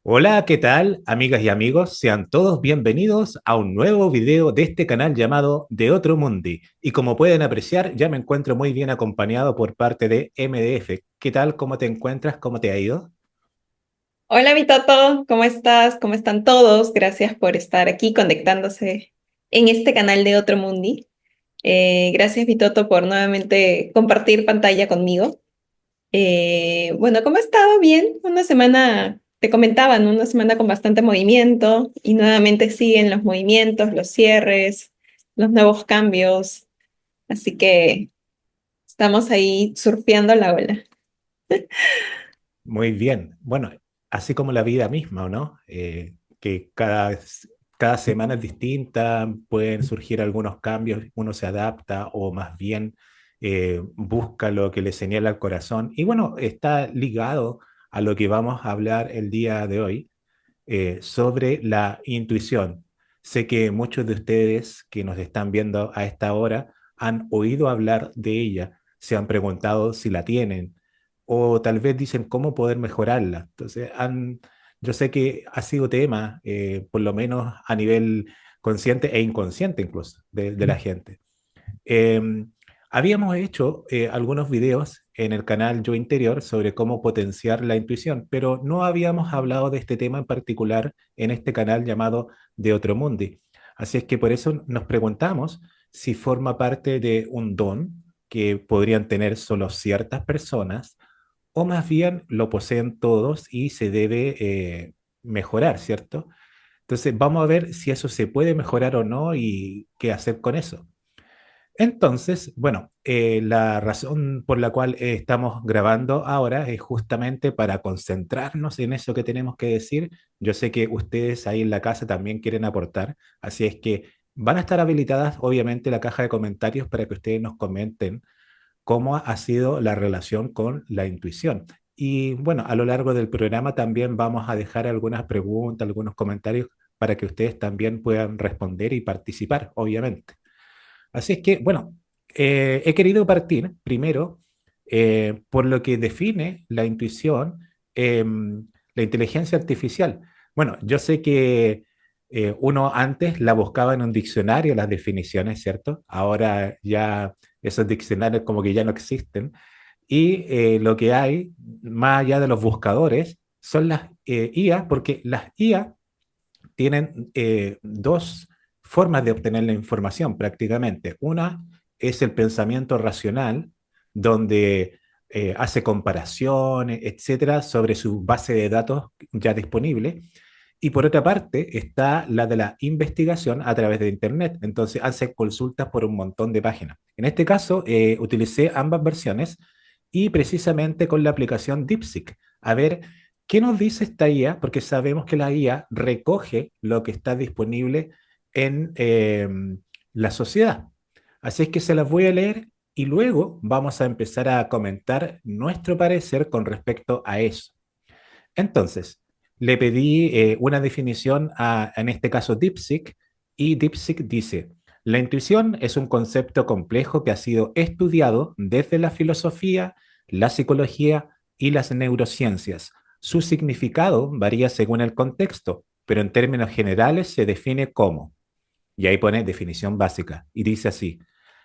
Hola, ¿qué tal, amigas y amigos? Sean todos bienvenidos a un nuevo video de este canal llamado De Otro Mundi. Y como pueden apreciar, ya me encuentro muy bien acompañado por parte de MDF. ¿Qué tal? ¿Cómo te encuentras? ¿Cómo te ha ido? Hola, mi Toto, ¿cómo estás? ¿Cómo están todos? Gracias por estar aquí conectándose en este canal de Otro Mundi. Gracias, mi Toto, por nuevamente compartir pantalla conmigo. Bueno, ¿cómo ha estado? Bien, una semana, te comentaba, ¿no? Una semana con bastante movimiento y nuevamente siguen los movimientos, los cierres, los nuevos cambios. Así que estamos ahí surfeando la ola. Muy bien. Bueno, así como la vida misma, ¿o no? Que cada semana es distinta, pueden surgir algunos cambios, uno se adapta o más bien busca lo que le señala el corazón. Y bueno, está ligado a lo que vamos a hablar el día de hoy sobre la intuición. Sé que muchos de ustedes que nos están viendo a esta hora han oído hablar de ella, se han preguntado si la tienen o tal vez dicen cómo poder mejorarla. Entonces, yo sé que ha sido tema, por lo menos a nivel consciente e inconsciente incluso, de la gente. Eh, Habíamos hecho algunos videos en el canal Yo Interior sobre cómo potenciar la intuición, pero no habíamos hablado de este tema en particular en este canal llamado De Otro Mundi. Así es que por eso nos preguntamos si forma parte de un don que podrían tener solo ciertas personas o más bien lo poseen todos y se debe mejorar, ¿cierto? Entonces vamos a ver si eso se puede mejorar o no y qué hacer con eso. Entonces, bueno, la razón por la cual estamos grabando ahora es justamente para concentrarnos en eso que tenemos que decir. Yo sé que ustedes ahí en la casa también quieren aportar, así es que van a estar habilitadas obviamente la caja de comentarios para que ustedes nos comenten cómo ha sido la relación con la intuición. Y bueno, a lo largo del programa también vamos a dejar algunas preguntas, algunos comentarios para que ustedes también puedan responder y participar, obviamente. Así es que, bueno, he querido partir primero por lo que define la intuición, la inteligencia artificial. Bueno, yo sé que uno antes la buscaba en un diccionario, las definiciones, ¿cierto? Ahora ya esos diccionarios como que ya no existen. Y lo que hay, más allá de los buscadores, son las IA, porque las IA tienen dos formas de obtener la información prácticamente. Una es el pensamiento racional, donde hace comparaciones, etcétera, sobre su base de datos ya disponible. Y por otra parte está la de la investigación a través de Internet. Entonces hace consultas por un montón de páginas. En este caso, utilicé ambas versiones y precisamente con la aplicación DeepSeek. A ver, ¿qué nos dice esta IA? Porque sabemos que la IA recoge lo que está disponible en la sociedad. Así es que se las voy a leer y luego vamos a empezar a comentar nuestro parecer con respecto a eso. Entonces, le pedí una definición en este caso, DeepSeek, y DeepSeek dice, la intuición es un concepto complejo que ha sido estudiado desde la filosofía, la psicología y las neurociencias. Su significado varía según el contexto, pero en términos generales se define como, y ahí pone definición básica, y dice así,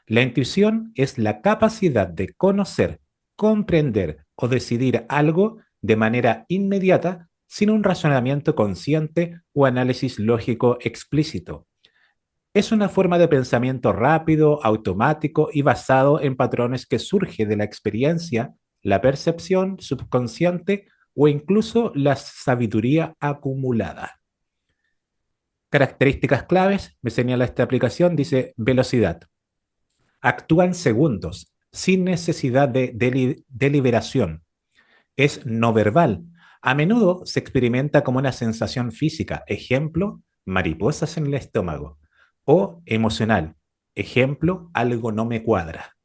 la intuición es la capacidad de conocer, comprender o decidir algo de manera inmediata sin un razonamiento consciente o análisis lógico explícito. Es una forma de pensamiento rápido, automático y basado en patrones que surge de la experiencia, la percepción subconsciente o incluso la sabiduría acumulada. Características claves, me señala esta aplicación, dice velocidad. Actúa en segundos, sin necesidad de deliberación. Es no verbal. A menudo se experimenta como una sensación física, ejemplo, mariposas en el estómago, o emocional, ejemplo, algo no me cuadra.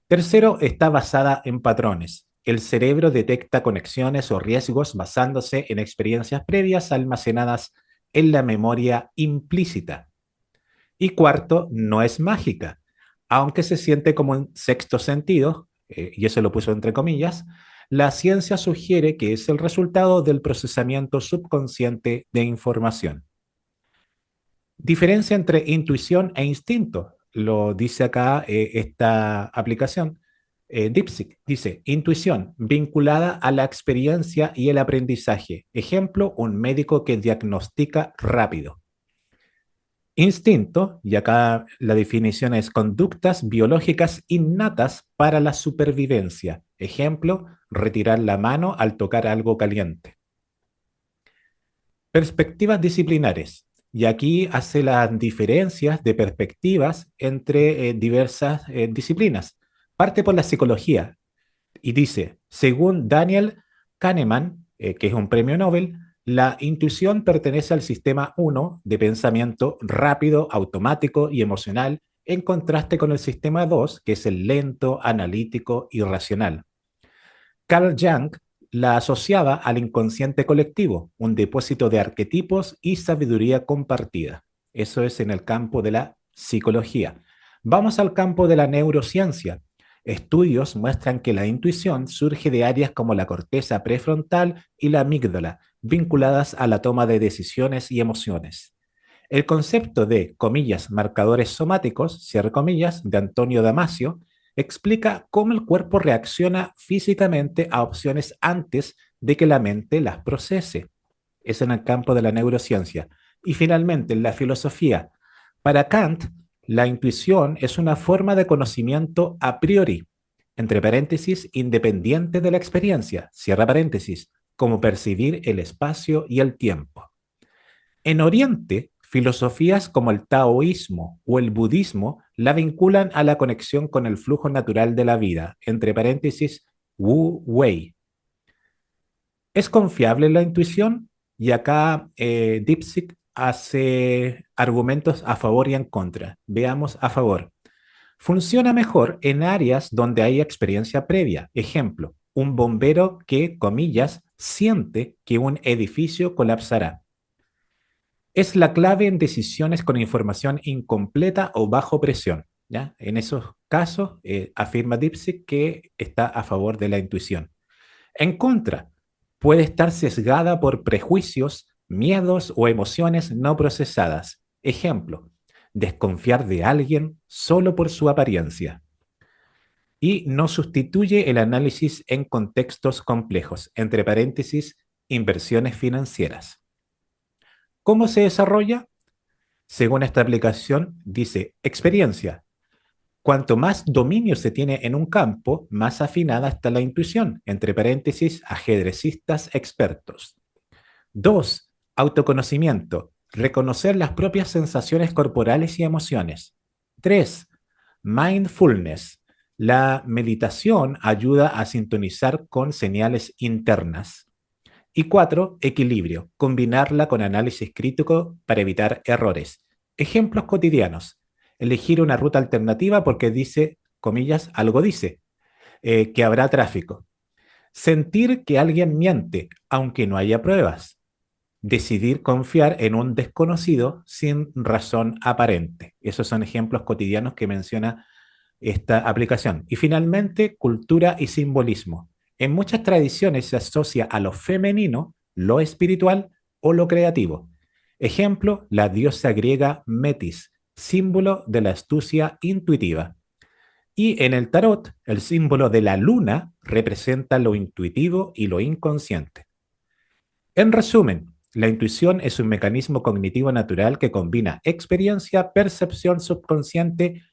Tercero, está basada en patrones. El cerebro detecta conexiones o riesgos basándose en experiencias previas almacenadas en la memoria implícita. Y cuarto, no es mágica, aunque se siente como un sexto sentido, y eso lo puso entre comillas, La ciencia sugiere que es el resultado del procesamiento subconsciente de información. Diferencia entre intuición e instinto, lo dice acá esta aplicación. DeepSeek dice, intuición vinculada a la experiencia y el aprendizaje. Ejemplo, un médico que diagnostica rápido. Instinto, y acá la definición es conductas biológicas innatas para la supervivencia. Ejemplo, retirar la mano al tocar algo caliente. Perspectivas disciplinares. Y aquí hace las diferencias de perspectivas entre diversas disciplinas. Parte por la psicología y dice, según Daniel Kahneman, que es un premio Nobel, la intuición pertenece al sistema 1 de pensamiento rápido, automático y emocional, en contraste con el sistema 2, que es el lento, analítico y racional. Carl Jung la asociaba al inconsciente colectivo, un depósito de arquetipos y sabiduría compartida. Eso es en el campo de la psicología. Vamos al campo de la neurociencia. Estudios muestran que la intuición surge de áreas como la corteza prefrontal y la amígdala, vinculadas a la toma de decisiones y emociones. El concepto de, comillas, marcadores somáticos, cierre comillas, de Antonio Damasio, explica cómo el cuerpo reacciona físicamente a opciones antes de que la mente las procese. Es en el campo de la neurociencia. Y finalmente, en la filosofía. Para Kant, la intuición es una forma de conocimiento a priori, entre paréntesis, independiente de la experiencia, cierra paréntesis, como percibir el espacio y el tiempo. En Oriente, filosofías como el taoísmo o el budismo la vinculan a la conexión con el flujo natural de la vida, entre paréntesis, Wu Wei. ¿Es confiable la intuición? Y acá DeepSeek hace argumentos a favor y en contra. Veamos a favor. Funciona mejor en áreas donde hay experiencia previa. Ejemplo, un bombero que, comillas, siente que un edificio colapsará. Es la clave en decisiones con información incompleta o bajo presión. ¿Ya? En esos casos, afirma DeepSeek que está a favor de la intuición. En contra, puede estar sesgada por prejuicios, miedos o emociones no procesadas. Ejemplo, desconfiar de alguien solo por su apariencia. Y no sustituye el análisis en contextos complejos, entre paréntesis, inversiones financieras. ¿Cómo se desarrolla? Según esta aplicación, dice experiencia. Cuanto más dominio se tiene en un campo, más afinada está la intuición, entre paréntesis, ajedrecistas expertos. 2. Autoconocimiento. Reconocer las propias sensaciones corporales y emociones. 3. Mindfulness. La meditación ayuda a sintonizar con señales internas. Y 4, equilibrio, combinarla con análisis crítico para evitar errores. Ejemplos cotidianos. Elegir una ruta alternativa porque dice, comillas, algo dice, que habrá tráfico. Sentir que alguien miente, aunque no haya pruebas. Decidir confiar en un desconocido sin razón aparente. Esos son ejemplos cotidianos que menciona esta aplicación. Y finalmente, cultura y simbolismo. En muchas tradiciones se asocia a lo femenino, lo espiritual o lo creativo. Ejemplo, la diosa griega Metis, símbolo de la astucia intuitiva. Y en el tarot, el símbolo de la luna representa lo intuitivo y lo inconsciente. En resumen, la intuición es un mecanismo cognitivo natural que combina experiencia, percepción subconsciente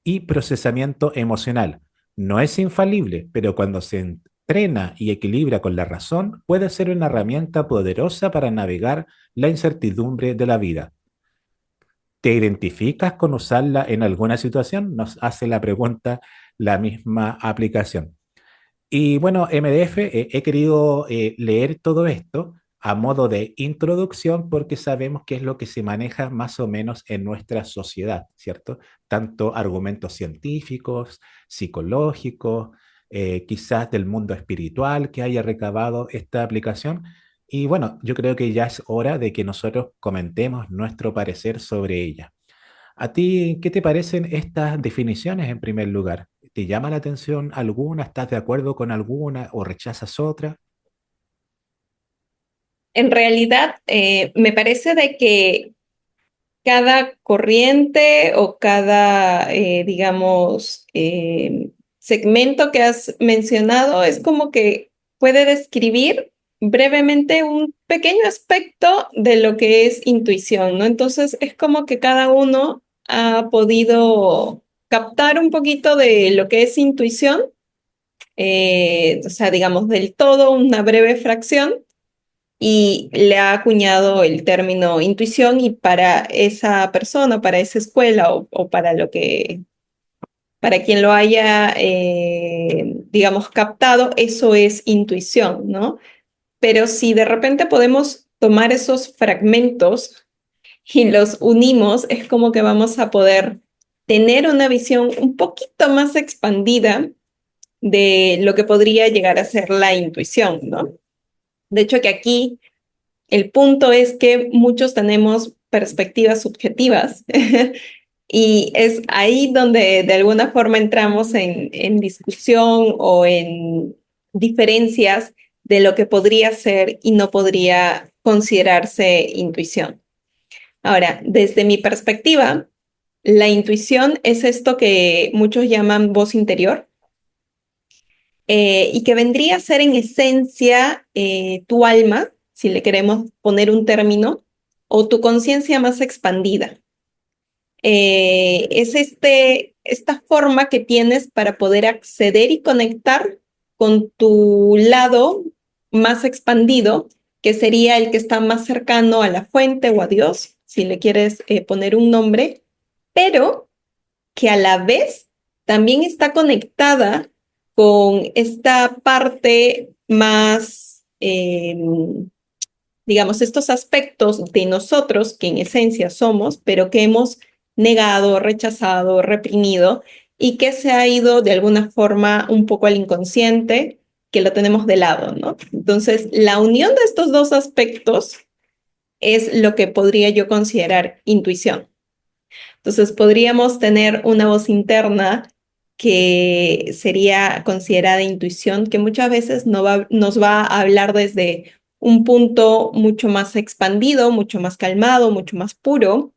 y procesamiento emocional. No es infalible, pero cuando se entrena y equilibra con la razón, puede ser una herramienta poderosa para navegar la incertidumbre de la vida. ¿Te identificas con usarla en alguna situación? Nos hace la pregunta la misma aplicación. Y bueno, MDF, he querido leer todo esto a modo de introducción porque sabemos que es lo que se maneja más o menos en nuestra sociedad, ¿cierto? Tanto argumentos científicos, psicológicos, quizás del mundo espiritual que haya recabado esta aplicación. Y bueno, yo creo que ya es hora de que nosotros comentemos nuestro parecer sobre ella. ¿A ti qué te parecen estas definiciones en primer lugar? ¿Te llama la atención alguna? ¿Estás de acuerdo con alguna o rechazas otra? En realidad, me parece de que cada corriente o cada, digamos, segmento que has mencionado es como que puede describir brevemente un pequeño aspecto de lo que es intuición, ¿no? Entonces, es como que cada uno ha podido captar un poquito de lo que es intuición, o sea, digamos, del todo una breve fracción y le ha acuñado el término intuición y para esa persona, para esa escuela o para lo que, para quien lo haya, digamos, captado, eso es intuición, ¿no? Pero si de repente podemos tomar esos fragmentos y los unimos, es como que vamos a poder tener una visión un poquito más expandida de lo que podría llegar a ser la intuición, ¿no? De hecho, que aquí el punto es que muchos tenemos perspectivas subjetivas y es ahí donde de alguna forma entramos en discusión o en diferencias de lo que podría ser y no podría considerarse intuición. Ahora, desde mi perspectiva, la intuición es esto que muchos llaman voz interior, y que vendría a ser en esencia tu alma, si le queremos poner un término, o tu conciencia más expandida. Es esta forma que tienes para poder acceder y conectar con tu lado más expandido, que sería el que está más cercano a la fuente o a Dios, si le quieres poner un nombre, pero que a la vez también está conectada con esta parte más, digamos, estos aspectos de nosotros que en esencia somos, pero que hemos negado, rechazado, reprimido y que se ha ido de alguna forma un poco al inconsciente, que lo tenemos de lado, ¿no? Entonces, la unión de estos dos aspectos es lo que podría yo considerar intuición. Entonces podríamos tener una voz interna que sería considerada intuición, que muchas veces nos va a hablar desde un punto mucho más expandido, mucho más calmado, mucho más puro,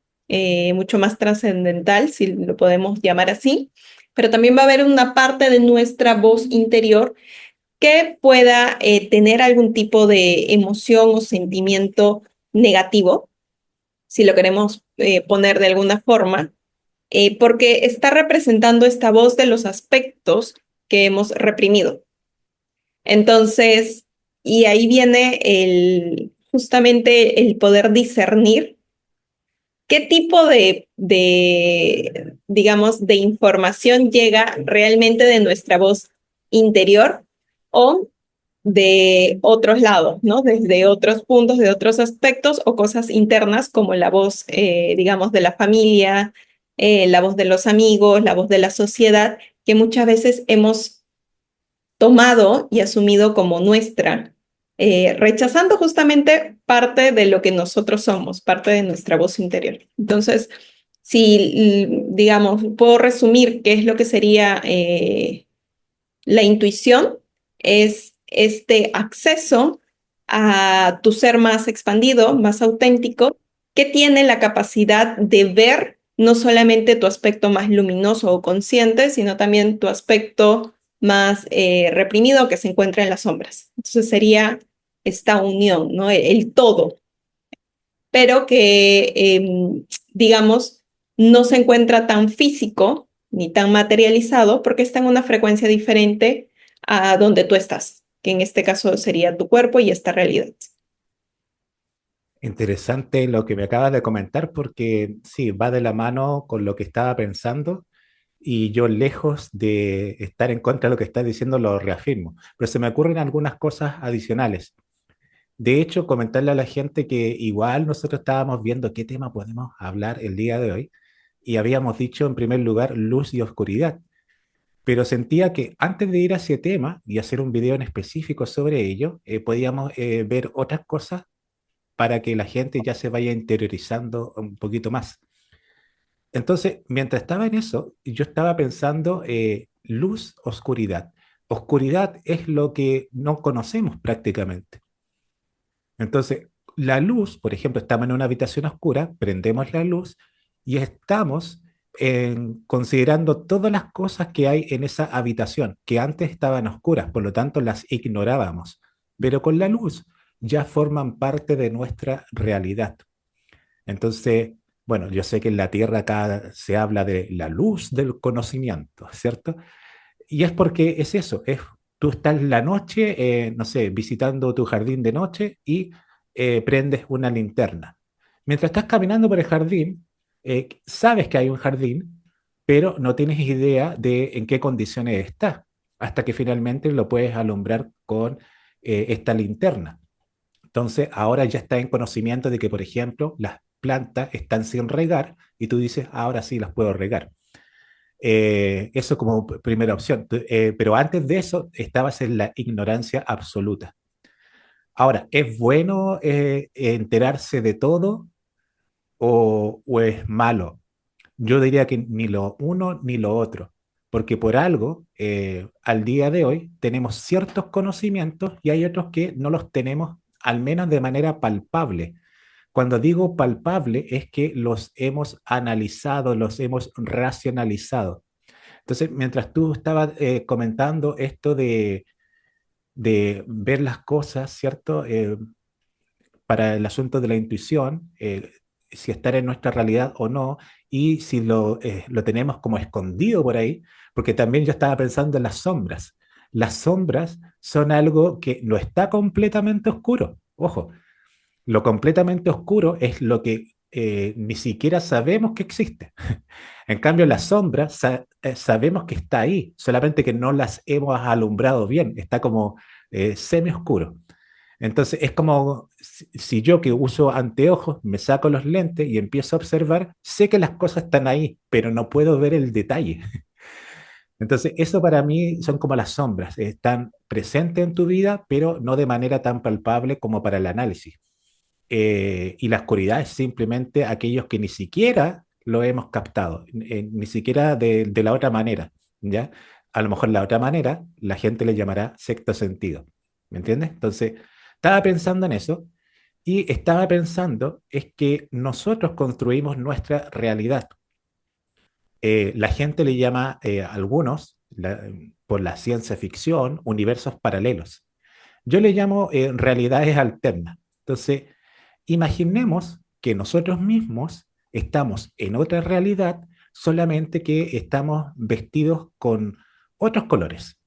mucho más trascendental, si lo podemos llamar así. Pero también va a haber una parte de nuestra voz interior que pueda tener algún tipo de emoción o sentimiento negativo, si lo queremos poner de alguna forma, porque está representando esta voz de los aspectos que hemos reprimido. Entonces, y ahí viene justamente el poder discernir qué tipo digamos, de información llega realmente de nuestra voz interior o de otros lados, ¿no? Desde otros puntos, de otros aspectos o cosas internas como la voz, digamos, de la familia, la voz de los amigos, la voz de la sociedad, que muchas veces hemos tomado y asumido como nuestra, rechazando justamente parte de lo que nosotros somos, parte de nuestra voz interior. Entonces, si, digamos, puedo resumir qué es lo que sería la intuición, es este acceso a tu ser más expandido, más auténtico, que tiene la capacidad de ver no solamente tu aspecto más luminoso o consciente, sino también tu aspecto más reprimido que se encuentra en las sombras. Entonces sería esta unión, ¿no? El todo, pero que, digamos, no se encuentra tan físico ni tan materializado porque está en una frecuencia diferente a donde tú estás, que en este caso sería tu cuerpo y esta realidad. Interesante lo que me acabas de comentar porque sí, va de la mano con lo que estaba pensando y yo lejos de estar en contra de lo que estás diciendo lo reafirmo, pero se me ocurren algunas cosas adicionales. De hecho, comentarle a la gente que igual nosotros estábamos viendo qué tema podemos hablar el día de hoy y habíamos dicho en primer lugar luz y oscuridad, pero sentía que antes de ir a ese tema y hacer un video en específico sobre ello, podíamos ver otras cosas para que la gente ya se vaya interiorizando un poquito más. Entonces, mientras estaba en eso, yo estaba pensando luz, oscuridad. Oscuridad es lo que no conocemos prácticamente. Entonces, la luz, por ejemplo, estamos en una habitación oscura, prendemos la luz y estamos considerando todas las cosas que hay en esa habitación, que antes estaban oscuras, por lo tanto las ignorábamos. Pero con la luz ya forman parte de nuestra realidad. Entonces, bueno, yo sé que en la Tierra acá se habla de la luz del conocimiento, ¿cierto? Y es porque es eso, es tú estás en la noche, no sé, visitando tu jardín de noche y prendes una linterna. Mientras estás caminando por el jardín, sabes que hay un jardín, pero no tienes idea de en qué condiciones está, hasta que finalmente lo puedes alumbrar con esta linterna. Entonces, ahora ya está en conocimiento de que, por ejemplo, las plantas están sin regar y tú dices, ahora sí las puedo regar. Eso como primera opción. Pero antes de eso estabas en la ignorancia absoluta. Ahora, ¿es bueno enterarse de todo o es malo? Yo diría que ni lo uno ni lo otro, porque por algo, al día de hoy, tenemos ciertos conocimientos y hay otros que no los tenemos, al menos de manera palpable. Cuando digo palpable es que los hemos analizado, los hemos racionalizado. Entonces, mientras tú estabas comentando esto de ver las cosas, ¿cierto? Para el asunto de la intuición, si estar en nuestra realidad o no, y si lo tenemos como escondido por ahí, porque también yo estaba pensando en las sombras. Las sombras son algo que no está completamente oscuro. Ojo, lo completamente oscuro es lo que ni siquiera sabemos que existe. En cambio, las sombras sabemos que está ahí, solamente que no las hemos alumbrado bien, está como semi oscuro. Entonces es como si yo que uso anteojos me saco los lentes y empiezo a observar, sé que las cosas están ahí, pero no puedo ver el detalle. Entonces eso para mí son como las sombras, están presentes en tu vida, pero no de manera tan palpable como para el análisis. Y la oscuridad es simplemente aquellos que ni siquiera lo hemos captado, ni siquiera de la otra manera, ¿ya? A lo mejor la otra manera la gente le llamará sexto sentido, ¿me entiendes? Entonces, estaba pensando en eso y estaba pensando es que nosotros construimos nuestra realidad. La gente le llama a algunos, por la ciencia ficción, universos paralelos. Yo le llamo realidades alternas. Entonces, imaginemos que nosotros mismos estamos en otra realidad, solamente que estamos vestidos con otros colores.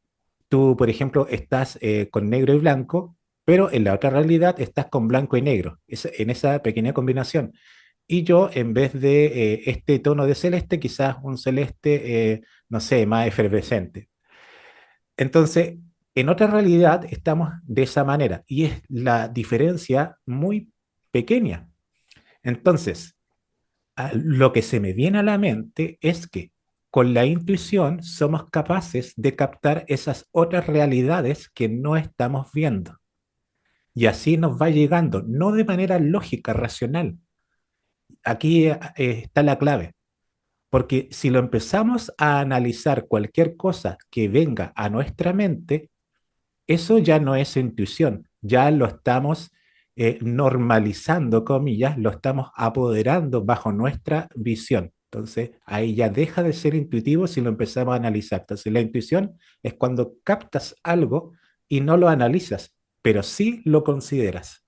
Tú, por ejemplo, estás con negro y blanco, pero en la otra realidad estás con blanco y negro, en esa pequeña combinación. Y yo, en vez de este tono de celeste, quizás un celeste, no sé, más efervescente. Entonces, en otra realidad estamos de esa manera y es la diferencia muy pequeña. Entonces, lo que se me viene a la mente es que con la intuición somos capaces de captar esas otras realidades que no estamos viendo. Y así nos va llegando, no de manera lógica, racional. Aquí está la clave, porque si lo empezamos a analizar cualquier cosa que venga a nuestra mente, eso ya no es intuición, ya lo estamos normalizando, comillas, lo estamos apoderando bajo nuestra visión. Entonces, ahí ya deja de ser intuitivo si lo empezamos a analizar. Entonces, la intuición es cuando captas algo y no lo analizas, pero sí lo consideras.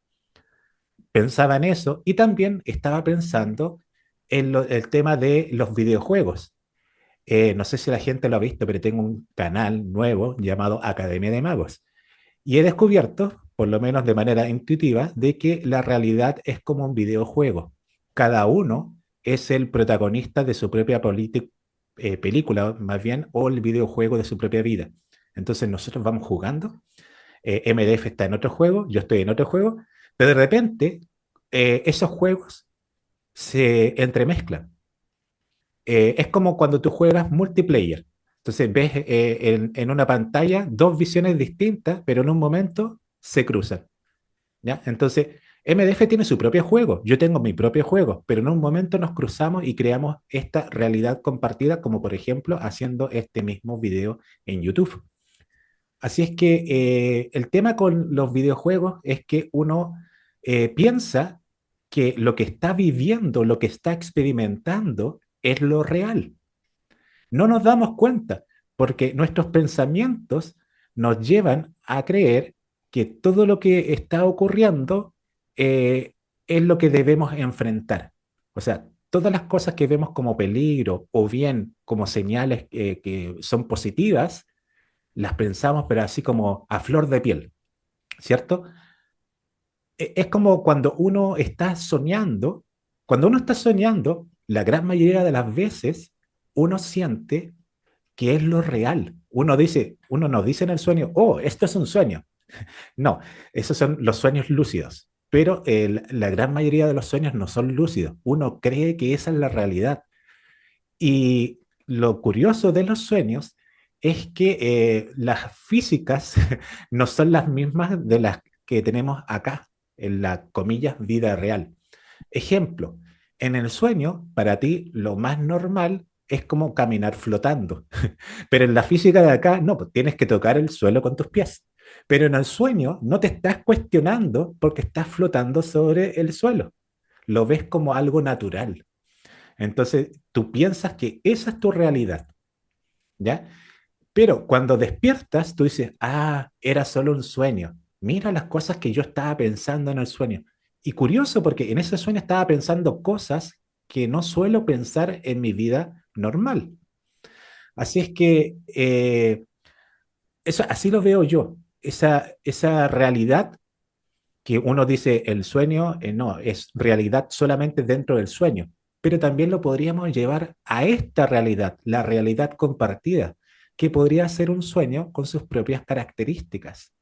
Pensaba en eso y también estaba pensando en el tema de los videojuegos. No sé si la gente lo ha visto, pero tengo un canal nuevo llamado Academia de Magos. Y he descubierto, por lo menos de manera intuitiva, de que la realidad es como un videojuego. Cada uno es el protagonista de su propia película, más bien, o el videojuego de su propia vida. Entonces nosotros vamos jugando, MDF está en otro juego, yo estoy en otro juego, pero de repente esos juegos se entremezclan. Es como cuando tú juegas multiplayer. Entonces ves en una pantalla dos visiones distintas, pero en un momento se cruzan. ¿Ya? Entonces, MDF tiene su propio juego, yo tengo mi propio juego, pero en un momento nos cruzamos y creamos esta realidad compartida, como por ejemplo haciendo este mismo video en YouTube. Así es que el tema con los videojuegos es que uno piensa que lo que está viviendo, lo que está experimentando, es lo real. No nos damos cuenta porque nuestros pensamientos nos llevan a creer que todo lo que está ocurriendo eh, es lo que debemos enfrentar. O sea, todas las cosas que vemos como peligro o bien como señales que son positivas, las pensamos, pero así como a flor de piel, ¿cierto? Es como cuando uno está soñando, la gran mayoría de las veces uno siente que es lo real. Uno nos dice en el sueño, oh, esto es un sueño. No, esos son los sueños lúcidos, pero la gran mayoría de los sueños no son lúcidos. Uno cree que esa es la realidad. Y lo curioso de los sueños es que las físicas no son las mismas de las que tenemos acá, en la comillas vida real. Ejemplo, en el sueño, para ti lo más normal es como caminar flotando, pero en la física de acá, no, pues tienes que tocar el suelo con tus pies. Pero en el sueño no te estás cuestionando porque estás flotando sobre el suelo. Lo ves como algo natural. Entonces, tú piensas que esa es tu realidad, ¿ya? Pero cuando despiertas, tú dices, ah, era solo un sueño. Mira las cosas que yo estaba pensando en el sueño. Y curioso porque en ese sueño estaba pensando cosas que no suelo pensar en mi vida normal. Así es que eso, así lo veo yo. Esa realidad que uno dice el sueño, no, es realidad solamente dentro del sueño, pero también lo podríamos llevar a esta realidad, la realidad compartida, que podría ser un sueño con sus propias características.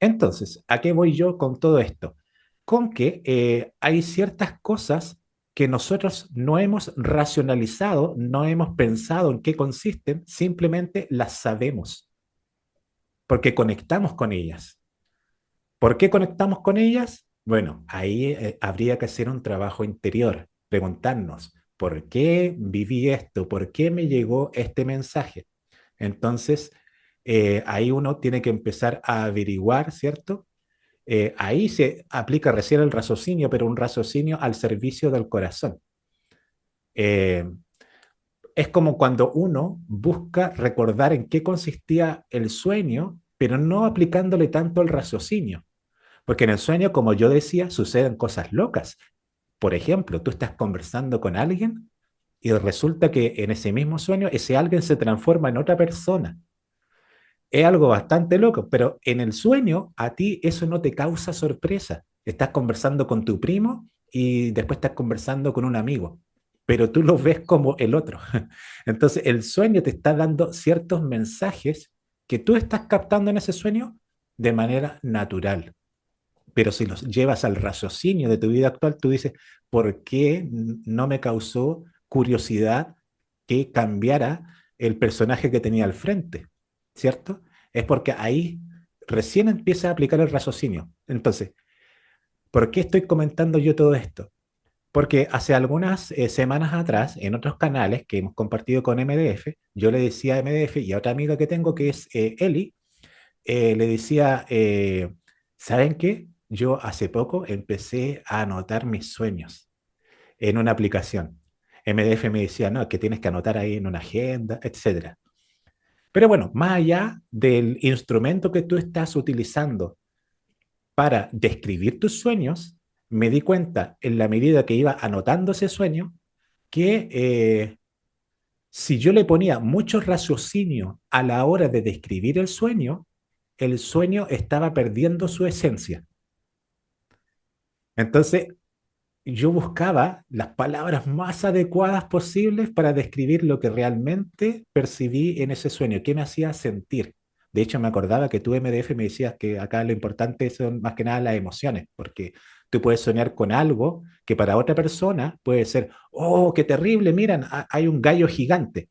Entonces, ¿a qué voy yo con todo esto? Con que hay ciertas cosas que nosotros no hemos racionalizado, no hemos pensado en qué consisten, simplemente las sabemos, porque conectamos con ellas. ¿Por qué conectamos con ellas? Bueno, ahí habría que hacer un trabajo interior, preguntarnos, ¿por qué viví esto? ¿Por qué me llegó este mensaje? Entonces, ahí uno tiene que empezar a averiguar, ¿cierto? Ahí se aplica recién el raciocinio, pero un raciocinio al servicio del corazón. Eh, es como cuando uno busca recordar en qué consistía el sueño, pero no aplicándole tanto el raciocinio. Porque en el sueño, como yo decía, suceden cosas locas. Por ejemplo, tú estás conversando con alguien y resulta que en ese mismo sueño ese alguien se transforma en otra persona. Es algo bastante loco, pero en el sueño a ti eso no te causa sorpresa. Estás conversando con tu primo y después estás conversando con un amigo, pero tú lo ves como el otro. Entonces el sueño te está dando ciertos mensajes que tú estás captando en ese sueño de manera natural. Pero si los llevas al raciocinio de tu vida actual, tú dices, ¿por qué no me causó curiosidad que cambiara el personaje que tenía al frente? ¿Cierto? Es porque ahí recién empieza a aplicar el raciocinio. Entonces, ¿por qué estoy comentando yo todo esto? Porque hace algunas semanas atrás, en otros canales que hemos compartido con MDF, yo le decía a MDF y a otra amiga que tengo que es Eli, le decía, ¿saben qué? Yo hace poco empecé a anotar mis sueños en una aplicación. MDF me decía, no, que tienes que anotar ahí en una agenda, etcétera. Pero bueno, más allá del instrumento que tú estás utilizando para describir tus sueños, me di cuenta en la medida que iba anotando ese sueño que si yo le ponía mucho raciocinio a la hora de describir el sueño estaba perdiendo su esencia. Entonces, yo buscaba las palabras más adecuadas posibles para describir lo que realmente percibí en ese sueño, qué me hacía sentir. De hecho, me acordaba que tú, MDF, me decías que acá lo importante son más que nada las emociones, porque tú puedes soñar con algo que para otra persona puede ser, oh, qué terrible, miran, hay un gallo gigante.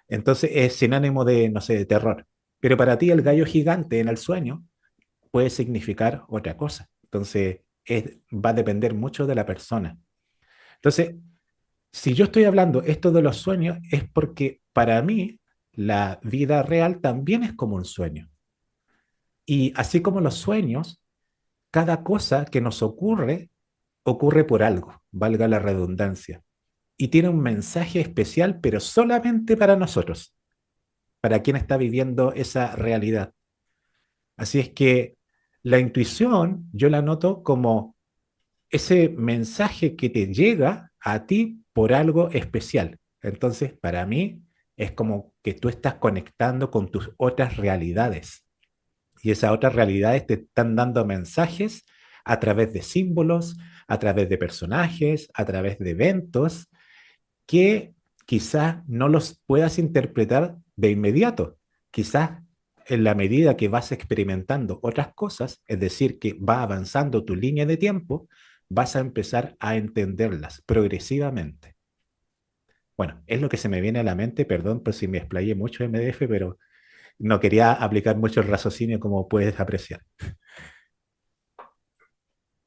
Entonces es sinónimo de, no sé, de terror. Pero para ti el gallo gigante en el sueño puede significar otra cosa. Entonces, va a depender mucho de la persona. Entonces, si yo estoy hablando esto de los sueños, es porque para mí la vida real también es como un sueño. Y así como los sueños, cada cosa que nos ocurre ocurre por algo, valga la redundancia. Y tiene un mensaje especial, pero solamente para nosotros, para quien está viviendo esa realidad. Así es que la intuición yo la noto como ese mensaje que te llega a ti por algo especial. Entonces, para mí es como que tú estás conectando con tus otras realidades y esas otras realidades te están dando mensajes a través de símbolos, a través de personajes, a través de eventos que quizás no los puedas interpretar de inmediato. Quizás en la medida que vas experimentando otras cosas, es decir, que va avanzando tu línea de tiempo, vas a empezar a entenderlas progresivamente. Bueno, es lo que se me viene a la mente, perdón por si me explayé mucho en MDF, pero no quería aplicar mucho el raciocinio como puedes apreciar.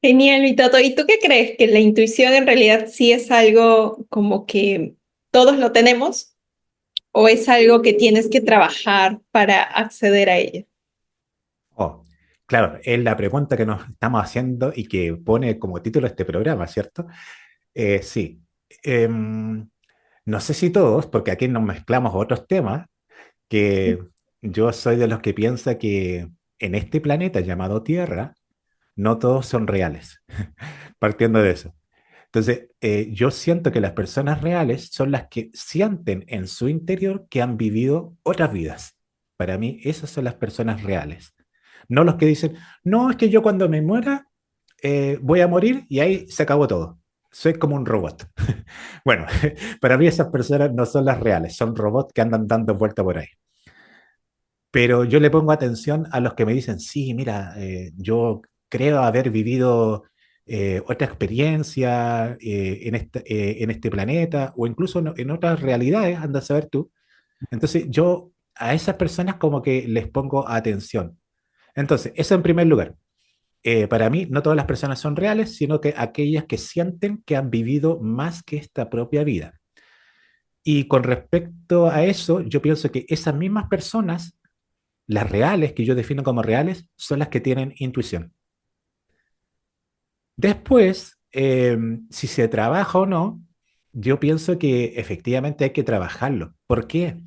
Genial, mi Tato. ¿Y tú qué crees? ¿Que la intuición en realidad sí es algo como que todos lo tenemos o es algo que tienes que trabajar para acceder a ella? Oh, claro, es la pregunta que nos estamos haciendo y que pone como título este programa, ¿cierto? Sí. Em, no sé si todos, porque aquí nos mezclamos otros temas, que yo soy de los que piensa que en este planeta llamado Tierra, no todos son reales, partiendo de eso. Entonces, yo siento que las personas reales son las que sienten en su interior que han vivido otras vidas. Para mí, esas son las personas reales. No los que dicen, no, es que yo cuando me muera voy a morir y ahí se acabó todo. Soy como un robot. Bueno, para mí esas personas no son las reales, son robots que andan dando vuelta por ahí. Pero yo le pongo atención a los que me dicen, sí, mira, yo creo haber vivido otra experiencia en este planeta o incluso en otras realidades, anda a saber tú. Entonces yo a esas personas como que les pongo atención. Entonces, eso en primer lugar. Para mí, no todas las personas son reales, sino que aquellas que sienten que han vivido más que esta propia vida. Y con respecto a eso, yo pienso que esas mismas personas, las reales, que yo defino como reales, son las que tienen intuición. Después, si se trabaja o no, yo pienso que efectivamente hay que trabajarlo. ¿Por qué?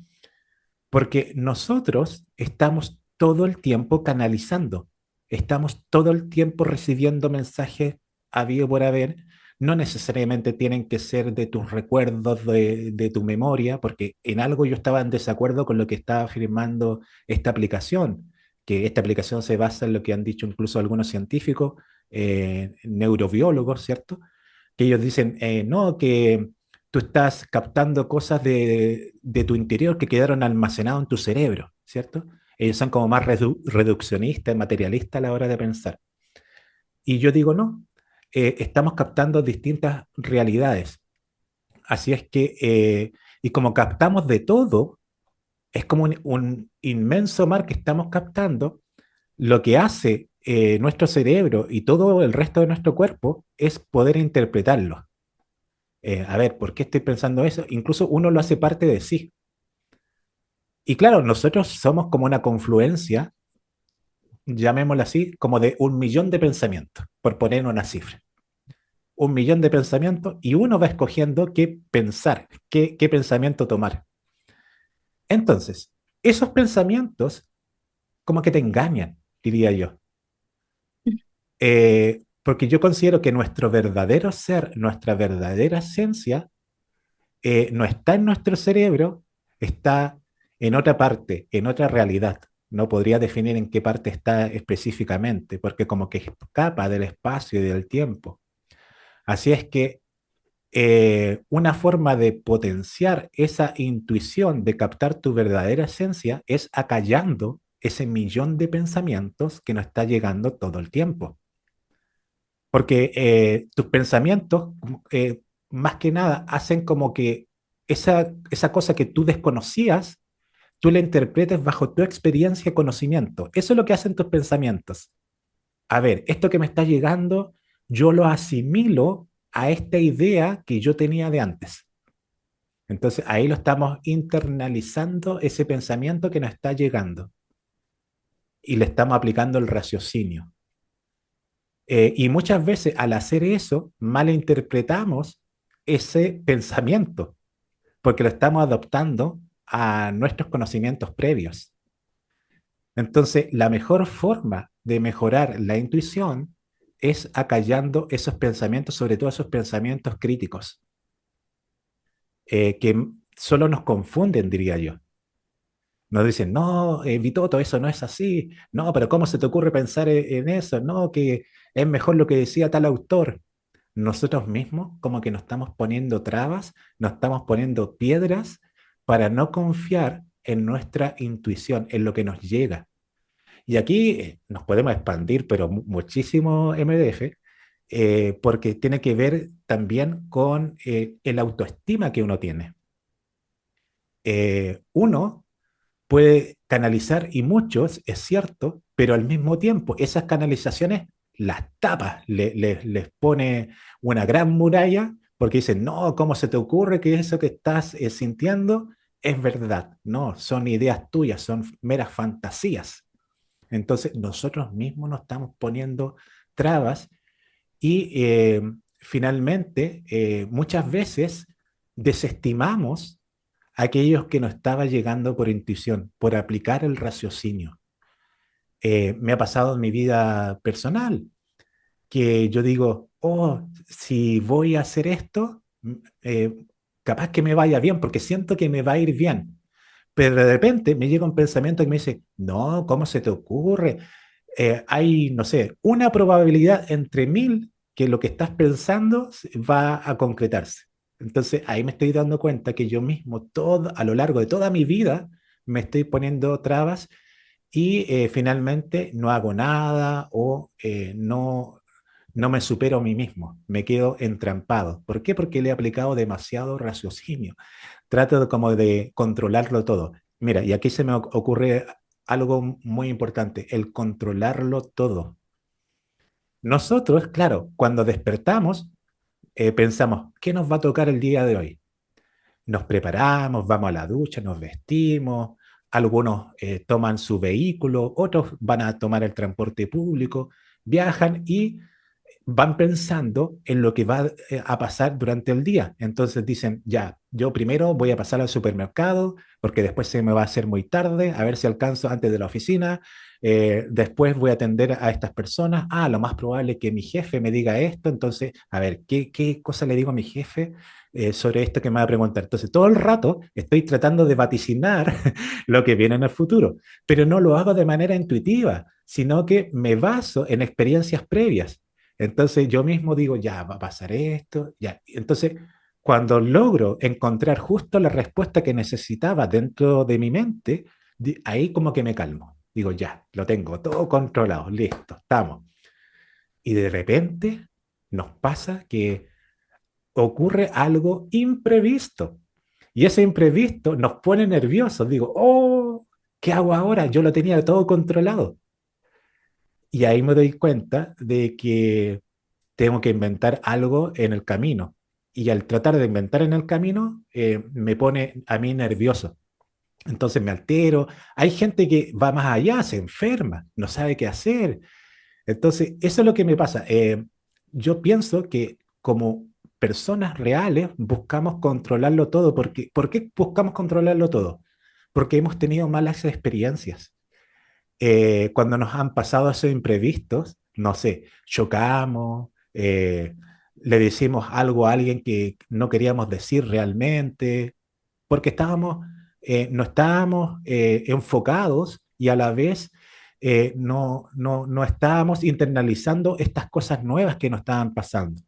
Porque nosotros estamos todo el tiempo canalizando, estamos todo el tiempo recibiendo mensajes habido por haber. No necesariamente tienen que ser de tus recuerdos, de tu memoria, porque en algo yo estaba en desacuerdo con lo que estaba afirmando esta aplicación, que esta aplicación se basa en lo que han dicho incluso algunos científicos, neurobiólogos, ¿cierto? Que ellos dicen, no, que tú estás captando cosas de tu interior que quedaron almacenadas en tu cerebro, ¿cierto? Ellos son como más reduccionistas, materialistas a la hora de pensar. Y yo digo, no, estamos captando distintas realidades. Así es que, y como captamos de todo, es como un inmenso mar que estamos captando, lo que hace nuestro cerebro y todo el resto de nuestro cuerpo es poder interpretarlo. A ver, ¿por qué estoy pensando eso? Incluso uno lo hace parte de sí. Y claro, nosotros somos como una confluencia, llamémoslo así, como de 1 millón de pensamientos, por poner una cifra. 1 millón de pensamientos y uno va escogiendo qué pensar, qué pensamiento tomar. Entonces, esos pensamientos como que te engañan, diría yo. Porque yo considero que nuestro verdadero ser, nuestra verdadera esencia, no está en nuestro cerebro, está en otra parte, en otra realidad. No podría definir en qué parte está específicamente, porque como que escapa del espacio y del tiempo. Así es que una forma de potenciar esa intuición, de captar tu verdadera esencia, es acallando ese millón de pensamientos que nos está llegando todo el tiempo. Porque tus pensamientos, más que nada, hacen como que esa cosa que tú desconocías, tú la interpretes bajo tu experiencia y conocimiento. Eso es lo que hacen tus pensamientos. A ver, esto que me está llegando, yo lo asimilo a esta idea que yo tenía de antes. Entonces ahí lo estamos internalizando ese pensamiento que nos está llegando y le estamos aplicando el raciocinio. Y muchas veces al hacer eso, malinterpretamos ese pensamiento, porque lo estamos adoptando a nuestros conocimientos previos. Entonces, la mejor forma de mejorar la intuición es acallando esos pensamientos, sobre todo esos pensamientos críticos, que solo nos confunden, diría yo. Nos dicen, no, Vitoto, eso no es así. No, pero ¿cómo se te ocurre pensar en eso? No, que es mejor lo que decía tal autor. Nosotros mismos como que nos estamos poniendo trabas, nos estamos poniendo piedras para no confiar en nuestra intuición, en lo que nos llega. Y aquí nos podemos expandir, pero muchísimo MDF, porque tiene que ver también con el autoestima que uno tiene. Uno puede canalizar y muchos, es cierto, pero al mismo tiempo esas canalizaciones las tapa, les pone una gran muralla porque dicen, no, ¿cómo se te ocurre que eso que estás sintiendo es verdad? No, son ideas tuyas, son meras fantasías. Entonces nosotros mismos nos estamos poniendo trabas y finalmente muchas veces desestimamos aquellos que nos estaba llegando por intuición, por aplicar el raciocinio. Me ha pasado en mi vida personal que yo digo, oh, si voy a hacer esto, capaz que me vaya bien, porque siento que me va a ir bien. Pero de repente me llega un pensamiento que me dice, no, ¿cómo se te ocurre? Hay, no sé, una probabilidad entre 1000 que lo que estás pensando va a concretarse. Entonces ahí me estoy dando cuenta que yo mismo todo, a lo largo de toda mi vida me estoy poniendo trabas y finalmente no hago nada o no me supero a mí mismo, me quedo entrampado. ¿Por qué? Porque le he aplicado demasiado raciocinio. Trato como de controlarlo todo. Mira, y aquí se me ocurre algo muy importante, el controlarlo todo. Nosotros, claro, cuando despertamos, pensamos, ¿qué nos va a tocar el día de hoy? Nos preparamos, vamos a la ducha, nos vestimos, algunos toman su vehículo, otros van a tomar el transporte público, viajan y van pensando en lo que va a pasar durante el día. Entonces dicen, ya, yo primero voy a pasar al supermercado porque después se me va a hacer muy tarde, a ver si alcanzo antes de la oficina. Después voy a atender a estas personas. Ah, lo más probable es que mi jefe me diga esto. Entonces, a ver, ¿qué cosa le digo a mi jefe sobre esto que me va a preguntar? Entonces, todo el rato estoy tratando de vaticinar lo que viene en el futuro, pero no lo hago de manera intuitiva, sino que me baso en experiencias previas. Entonces yo mismo digo, ya va a pasar esto, ya. Entonces, cuando logro encontrar justo la respuesta que necesitaba dentro de mi mente, ahí como que me calmo. Digo, ya, lo tengo todo controlado, listo, estamos. Y de repente nos pasa que ocurre algo imprevisto. Y ese imprevisto nos pone nerviosos. Digo, oh, ¿qué hago ahora? Yo lo tenía todo controlado. Y ahí me doy cuenta de que tengo que inventar algo en el camino. Y al tratar de inventar en el camino, me pone a mí nervioso. Entonces me altero. Hay gente que va más allá, se enferma, no sabe qué hacer. Entonces, eso es lo que me pasa. Yo pienso que como personas reales buscamos controlarlo todo. ¿Por qué buscamos controlarlo todo? Porque hemos tenido malas experiencias. Cuando nos han pasado esos imprevistos, no sé, chocamos, le decimos algo a alguien que no queríamos decir realmente, porque no estábamos enfocados y a la vez no estábamos internalizando estas cosas nuevas que nos estaban pasando.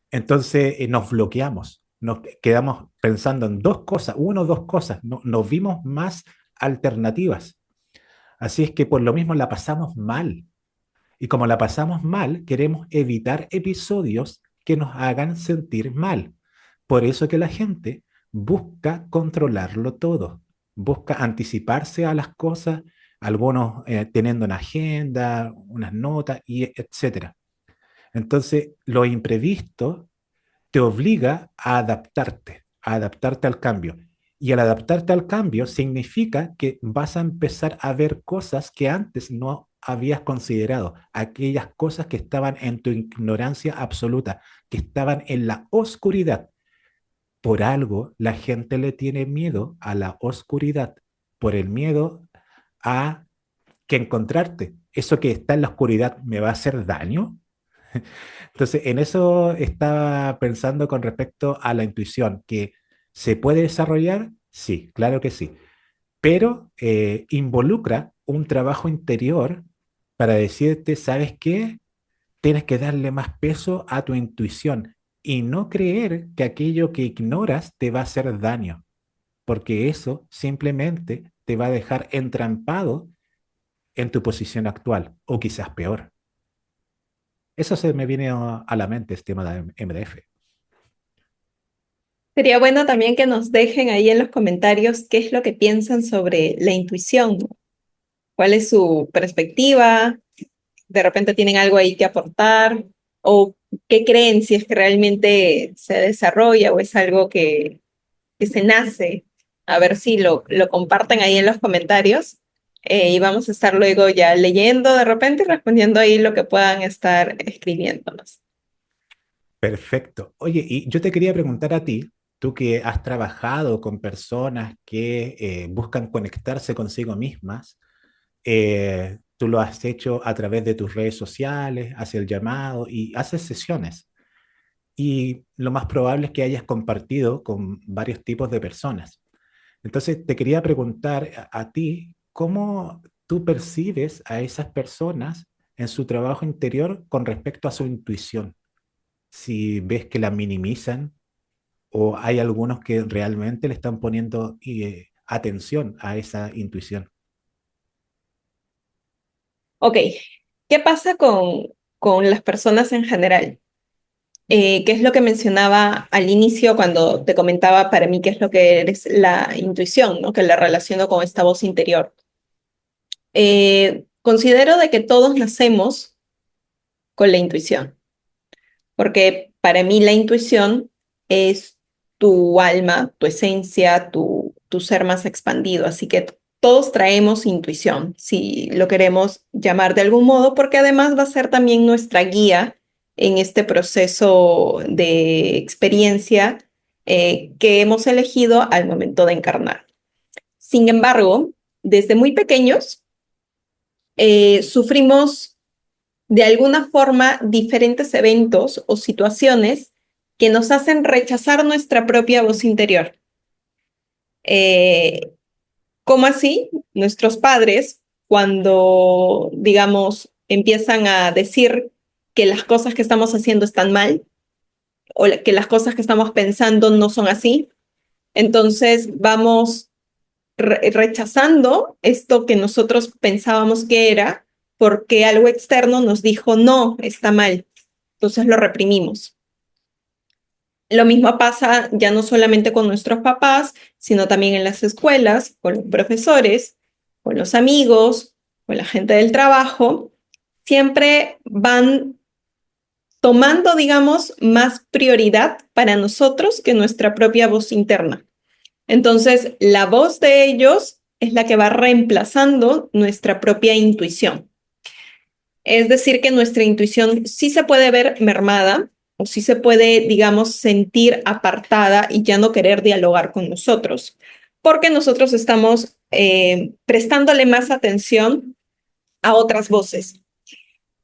Entonces nos bloqueamos, nos quedamos pensando en dos cosas, uno o dos cosas, no, nos vimos más alternativas. Así es que por lo mismo la pasamos mal. Y como la pasamos mal, queremos evitar episodios que nos hagan sentir mal. Por eso que la gente busca controlarlo todo, busca anticiparse a las cosas, algunos teniendo una agenda, unas notas, y etcétera. Entonces, lo imprevisto te obliga a adaptarte al cambio. Y al adaptarte al cambio significa que vas a empezar a ver cosas que antes no habías considerado, aquellas cosas que estaban en tu ignorancia absoluta, que estaban en la oscuridad. Por algo la gente le tiene miedo a la oscuridad, por el miedo a que encontrarte. Eso que está en la oscuridad me va a hacer daño. Entonces, en eso estaba pensando con respecto a la intuición, que se puede desarrollar, sí, claro que sí, pero involucra un trabajo interior para decirte, ¿sabes qué? Tienes que darle más peso a tu intuición y no creer que aquello que ignoras te va a hacer daño, porque eso simplemente te va a dejar entrampado en tu posición actual o quizás peor. Eso se me viene a la mente, este tema de MDF. Sería bueno también que nos dejen ahí en los comentarios qué es lo que piensan sobre la intuición, ¿no? ¿Cuál es su perspectiva? ¿De repente tienen algo ahí que aportar? ¿O qué creen si es que realmente se desarrolla o es algo que se nace? A ver si lo comparten ahí en los comentarios. Y vamos a estar luego ya leyendo de repente y respondiendo ahí lo que puedan estar escribiéndonos. Perfecto. Oye, y yo te quería preguntar a ti, tú que has trabajado con personas que buscan conectarse consigo mismas, tú lo has hecho a través de tus redes sociales, haces el llamado y haces sesiones. Y lo más probable es que hayas compartido con varios tipos de personas. Entonces, te quería preguntar a ti, ¿cómo tú percibes a esas personas en su trabajo interior con respecto a su intuición? Si ves que la minimizan o hay algunos que realmente le están poniendo atención a esa intuición. Ok, ¿qué pasa con las personas en general? ¿Qué es lo que mencionaba al inicio cuando te comentaba para mí qué es lo que es la intuición, ¿no? Que la relaciono con esta voz interior. Considero de que todos nacemos con la intuición, porque para mí la intuición es tu alma, tu esencia, tu ser más expandido, así que todos traemos intuición, si lo queremos llamar de algún modo, porque además va a ser también nuestra guía en este proceso de experiencia que hemos elegido al momento de encarnar. Sin embargo, desde muy pequeños sufrimos de alguna forma diferentes eventos o situaciones que nos hacen rechazar nuestra propia voz interior. Eh, ¿Cómo así? Nuestros padres, cuando, digamos, empiezan a decir que las cosas que estamos haciendo están mal o que las cosas que estamos pensando no son así, entonces vamos rechazando esto que nosotros pensábamos que era porque algo externo nos dijo, no, está mal. Entonces lo reprimimos. Lo mismo pasa ya no solamente con nuestros papás, sino también en las escuelas, con los profesores, con los amigos, con la gente del trabajo. Siempre van tomando, digamos, más prioridad para nosotros que nuestra propia voz interna. Entonces, la voz de ellos es la que va reemplazando nuestra propia intuición. Es decir, que nuestra intuición sí se puede ver mermada o sí se puede, digamos, sentir apartada y ya no querer dialogar con nosotros, porque nosotros estamos prestándole más atención a otras voces.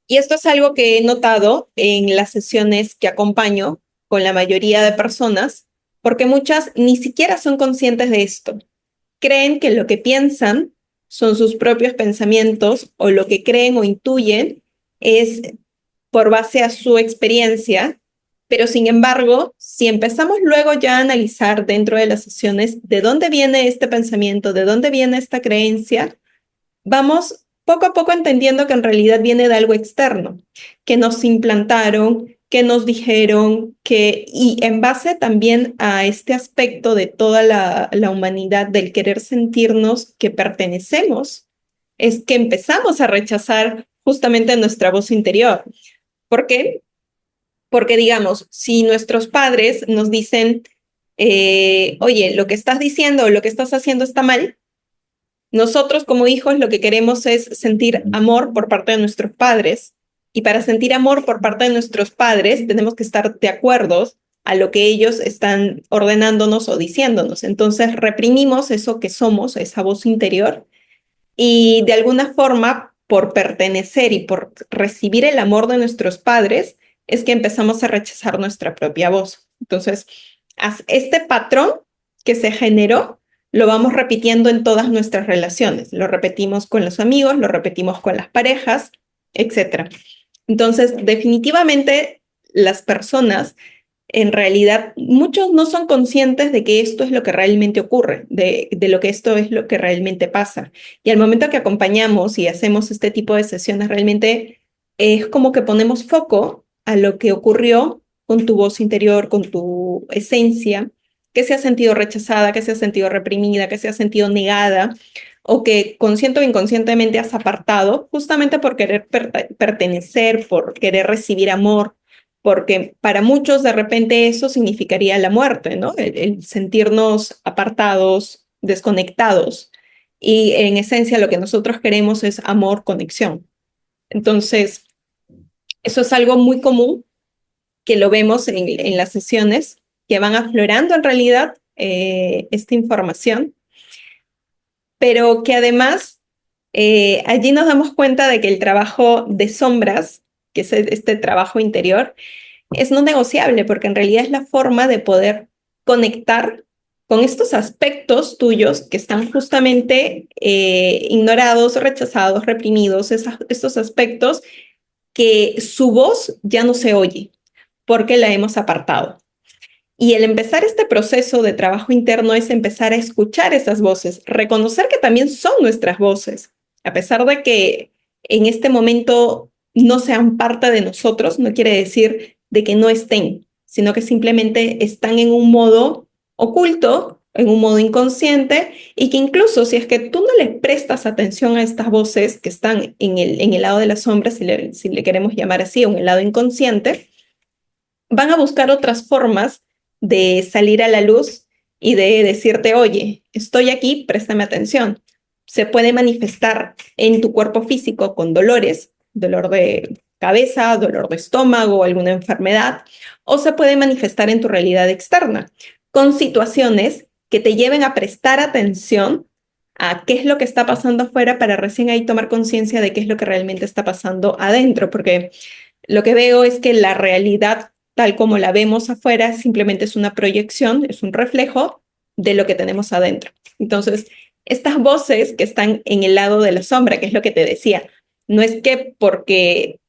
Y esto es algo que he notado en las sesiones que acompaño con la mayoría de personas, porque muchas ni siquiera son conscientes de esto. Creen que lo que piensan son sus propios pensamientos o lo que creen o intuyen es por base a su experiencia, pero sin embargo, si empezamos luego ya a analizar dentro de las sesiones de dónde viene este pensamiento, de dónde viene esta creencia, vamos poco a poco entendiendo que en realidad viene de algo externo, que nos implantaron, que nos dijeron, que, y en base también a este aspecto de toda la humanidad del querer sentirnos que pertenecemos, es que empezamos a rechazar justamente nuestra voz interior. ¿Por qué? Porque digamos, si nuestros padres nos dicen, oye, lo que estás diciendo o lo que estás haciendo está mal, nosotros como hijos lo que queremos es sentir amor por parte de nuestros padres. Y para sentir amor por parte de nuestros padres tenemos que estar de acuerdo a lo que ellos están ordenándonos o diciéndonos. Entonces reprimimos eso que somos, esa voz interior, y de alguna forma, por pertenecer y por recibir el amor de nuestros padres, es que empezamos a rechazar nuestra propia voz. Entonces, este patrón que se generó, lo vamos repitiendo en todas nuestras relaciones. Lo repetimos con los amigos, lo repetimos con las parejas, etcétera. Entonces, definitivamente, las personas en realidad muchos no son conscientes de que esto es lo que realmente ocurre, de lo que esto es lo que realmente pasa. Y al momento que acompañamos y hacemos este tipo de sesiones, realmente es como que ponemos foco a lo que ocurrió con tu voz interior, con tu esencia, que se ha sentido rechazada, que se ha sentido reprimida, que se ha sentido negada o que consciente o inconscientemente has apartado justamente por querer pertenecer, por querer recibir amor, porque para muchos de repente eso significaría la muerte, ¿no? El sentirnos apartados, desconectados. Y en esencia lo que nosotros queremos es amor, conexión. Entonces, eso es algo muy común que lo vemos en las sesiones que van aflorando en realidad esta información, pero que además allí nos damos cuenta de que el trabajo de sombras, que es este trabajo interior, es no negociable porque en realidad es la forma de poder conectar con estos aspectos tuyos que están justamente ignorados, rechazados, reprimidos, estos aspectos que su voz ya no se oye porque la hemos apartado. Y el empezar este proceso de trabajo interno es empezar a escuchar esas voces, reconocer que también son nuestras voces, a pesar de que en este momento no sean parte de nosotros, no quiere decir de que no estén, sino que simplemente están en un modo oculto, en un modo inconsciente, y que incluso si es que tú no le prestas atención a estas voces que están en el lado de la sombra, si le queremos llamar así, o en el lado inconsciente, van a buscar otras formas de salir a la luz y de decirte, oye, estoy aquí, préstame atención. Se puede manifestar en tu cuerpo físico con dolores, dolor de cabeza, dolor de estómago, alguna enfermedad, o se puede manifestar en tu realidad externa, con situaciones que te lleven a prestar atención a qué es lo que está pasando afuera para recién ahí tomar conciencia de qué es lo que realmente está pasando adentro, porque lo que veo es que la realidad tal como la vemos afuera simplemente es una proyección, es un reflejo de lo que tenemos adentro. Entonces, estas voces que están en el lado de la sombra, que es lo que te decía, no es que porque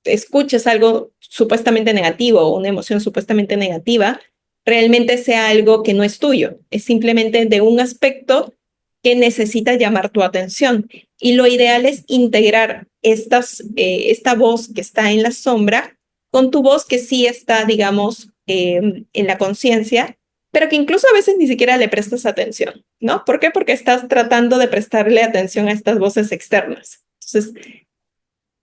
escuches algo supuestamente negativo o una emoción supuestamente negativa, realmente sea algo que no es tuyo, es simplemente de un aspecto que necesita llamar tu atención. Y lo ideal es integrar esta voz que está en la sombra con tu voz que sí está, digamos, en la conciencia, pero que incluso a veces ni siquiera le prestas atención, ¿no? ¿Por qué? Porque estás tratando de prestarle atención a estas voces externas. Entonces,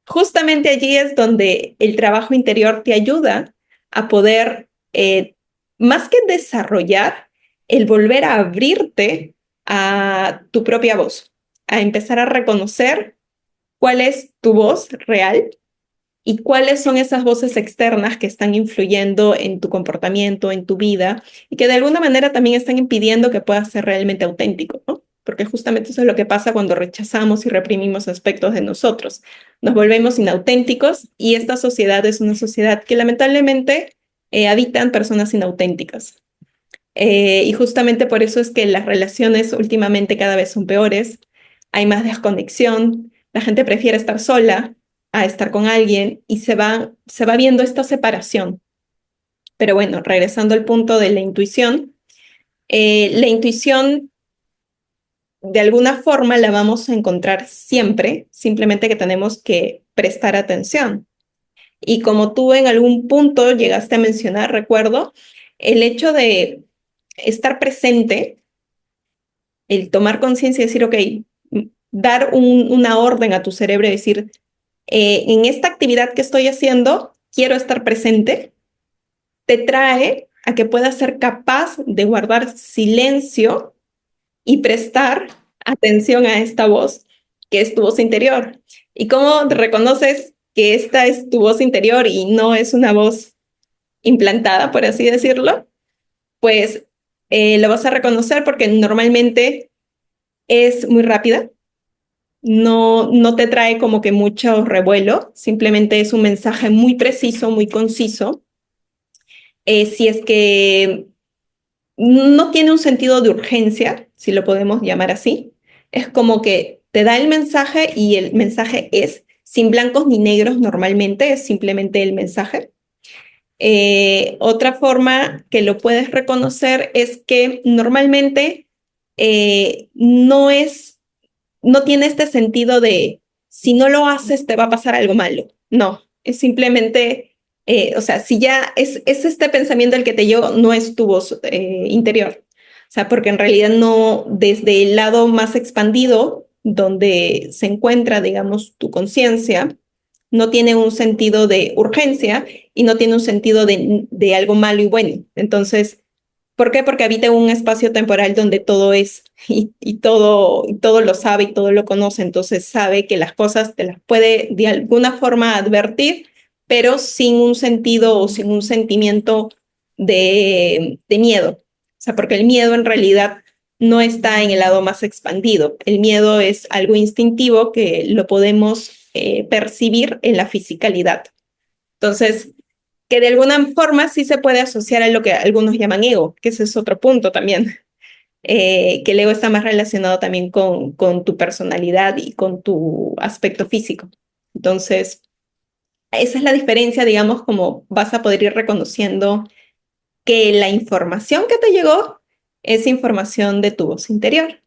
justamente allí es donde el trabajo interior te ayuda a poder, más que desarrollar, el volver a abrirte a tu propia voz, a empezar a reconocer cuál es tu voz real y cuáles son esas voces externas que están influyendo en tu comportamiento, en tu vida, y que de alguna manera también están impidiendo que puedas ser realmente auténtico, ¿no? Porque justamente eso es lo que pasa cuando rechazamos y reprimimos aspectos de nosotros. Nos volvemos inauténticos y esta sociedad es una sociedad que lamentablemente habitan personas inauténticas. Y justamente por eso es que las relaciones últimamente cada vez son peores, hay más desconexión, la gente prefiere estar sola a estar con alguien y se va viendo esta separación. Pero bueno, regresando al punto de la intuición de alguna forma la vamos a encontrar siempre, simplemente que tenemos que prestar atención. Y como tú en algún punto llegaste a mencionar, recuerdo, el hecho de estar presente, el tomar conciencia y decir, ok, dar una orden a tu cerebro y decir, en esta actividad que estoy haciendo, quiero estar presente, te trae a que puedas ser capaz de guardar silencio y prestar atención a esta voz, que es tu voz interior. ¿Y cómo reconoces que esta es tu voz interior y no es una voz implantada, por así decirlo? Pues lo vas a reconocer porque normalmente es muy rápida, no te trae como que mucho revuelo, simplemente es un mensaje muy preciso, muy conciso. Si es que no tiene un sentido de urgencia, si lo podemos llamar así, es como que te da el mensaje y el mensaje es sin blancos ni negros normalmente, es simplemente el mensaje. Otra forma que lo puedes reconocer es que normalmente no tiene este sentido de si no lo haces te va a pasar algo malo. No, es simplemente, o sea, si ya es este pensamiento el que te llegó, no es tu voz interior. O sea, porque en realidad no, desde el lado más expandido, donde se encuentra, digamos, tu conciencia, no tiene un sentido de urgencia y no tiene un sentido de algo malo y bueno. Entonces, ¿por qué? Porque habita un espacio temporal donde todo es y todo lo sabe y todo lo conoce, entonces sabe que las cosas te las puede de alguna forma advertir, pero sin un sentido o sin un sentimiento de miedo. O sea, porque el miedo en realidad no está en el lado más expandido. El miedo es algo instintivo que lo podemos percibir en la fisicalidad. Entonces, que de alguna forma sí se puede asociar a lo que algunos llaman ego, que ese es otro punto también, que el ego está más relacionado también con tu personalidad y con tu aspecto físico. Entonces, esa es la diferencia, digamos, como vas a poder ir reconociendo que la información que te llegó es información de tu voz interior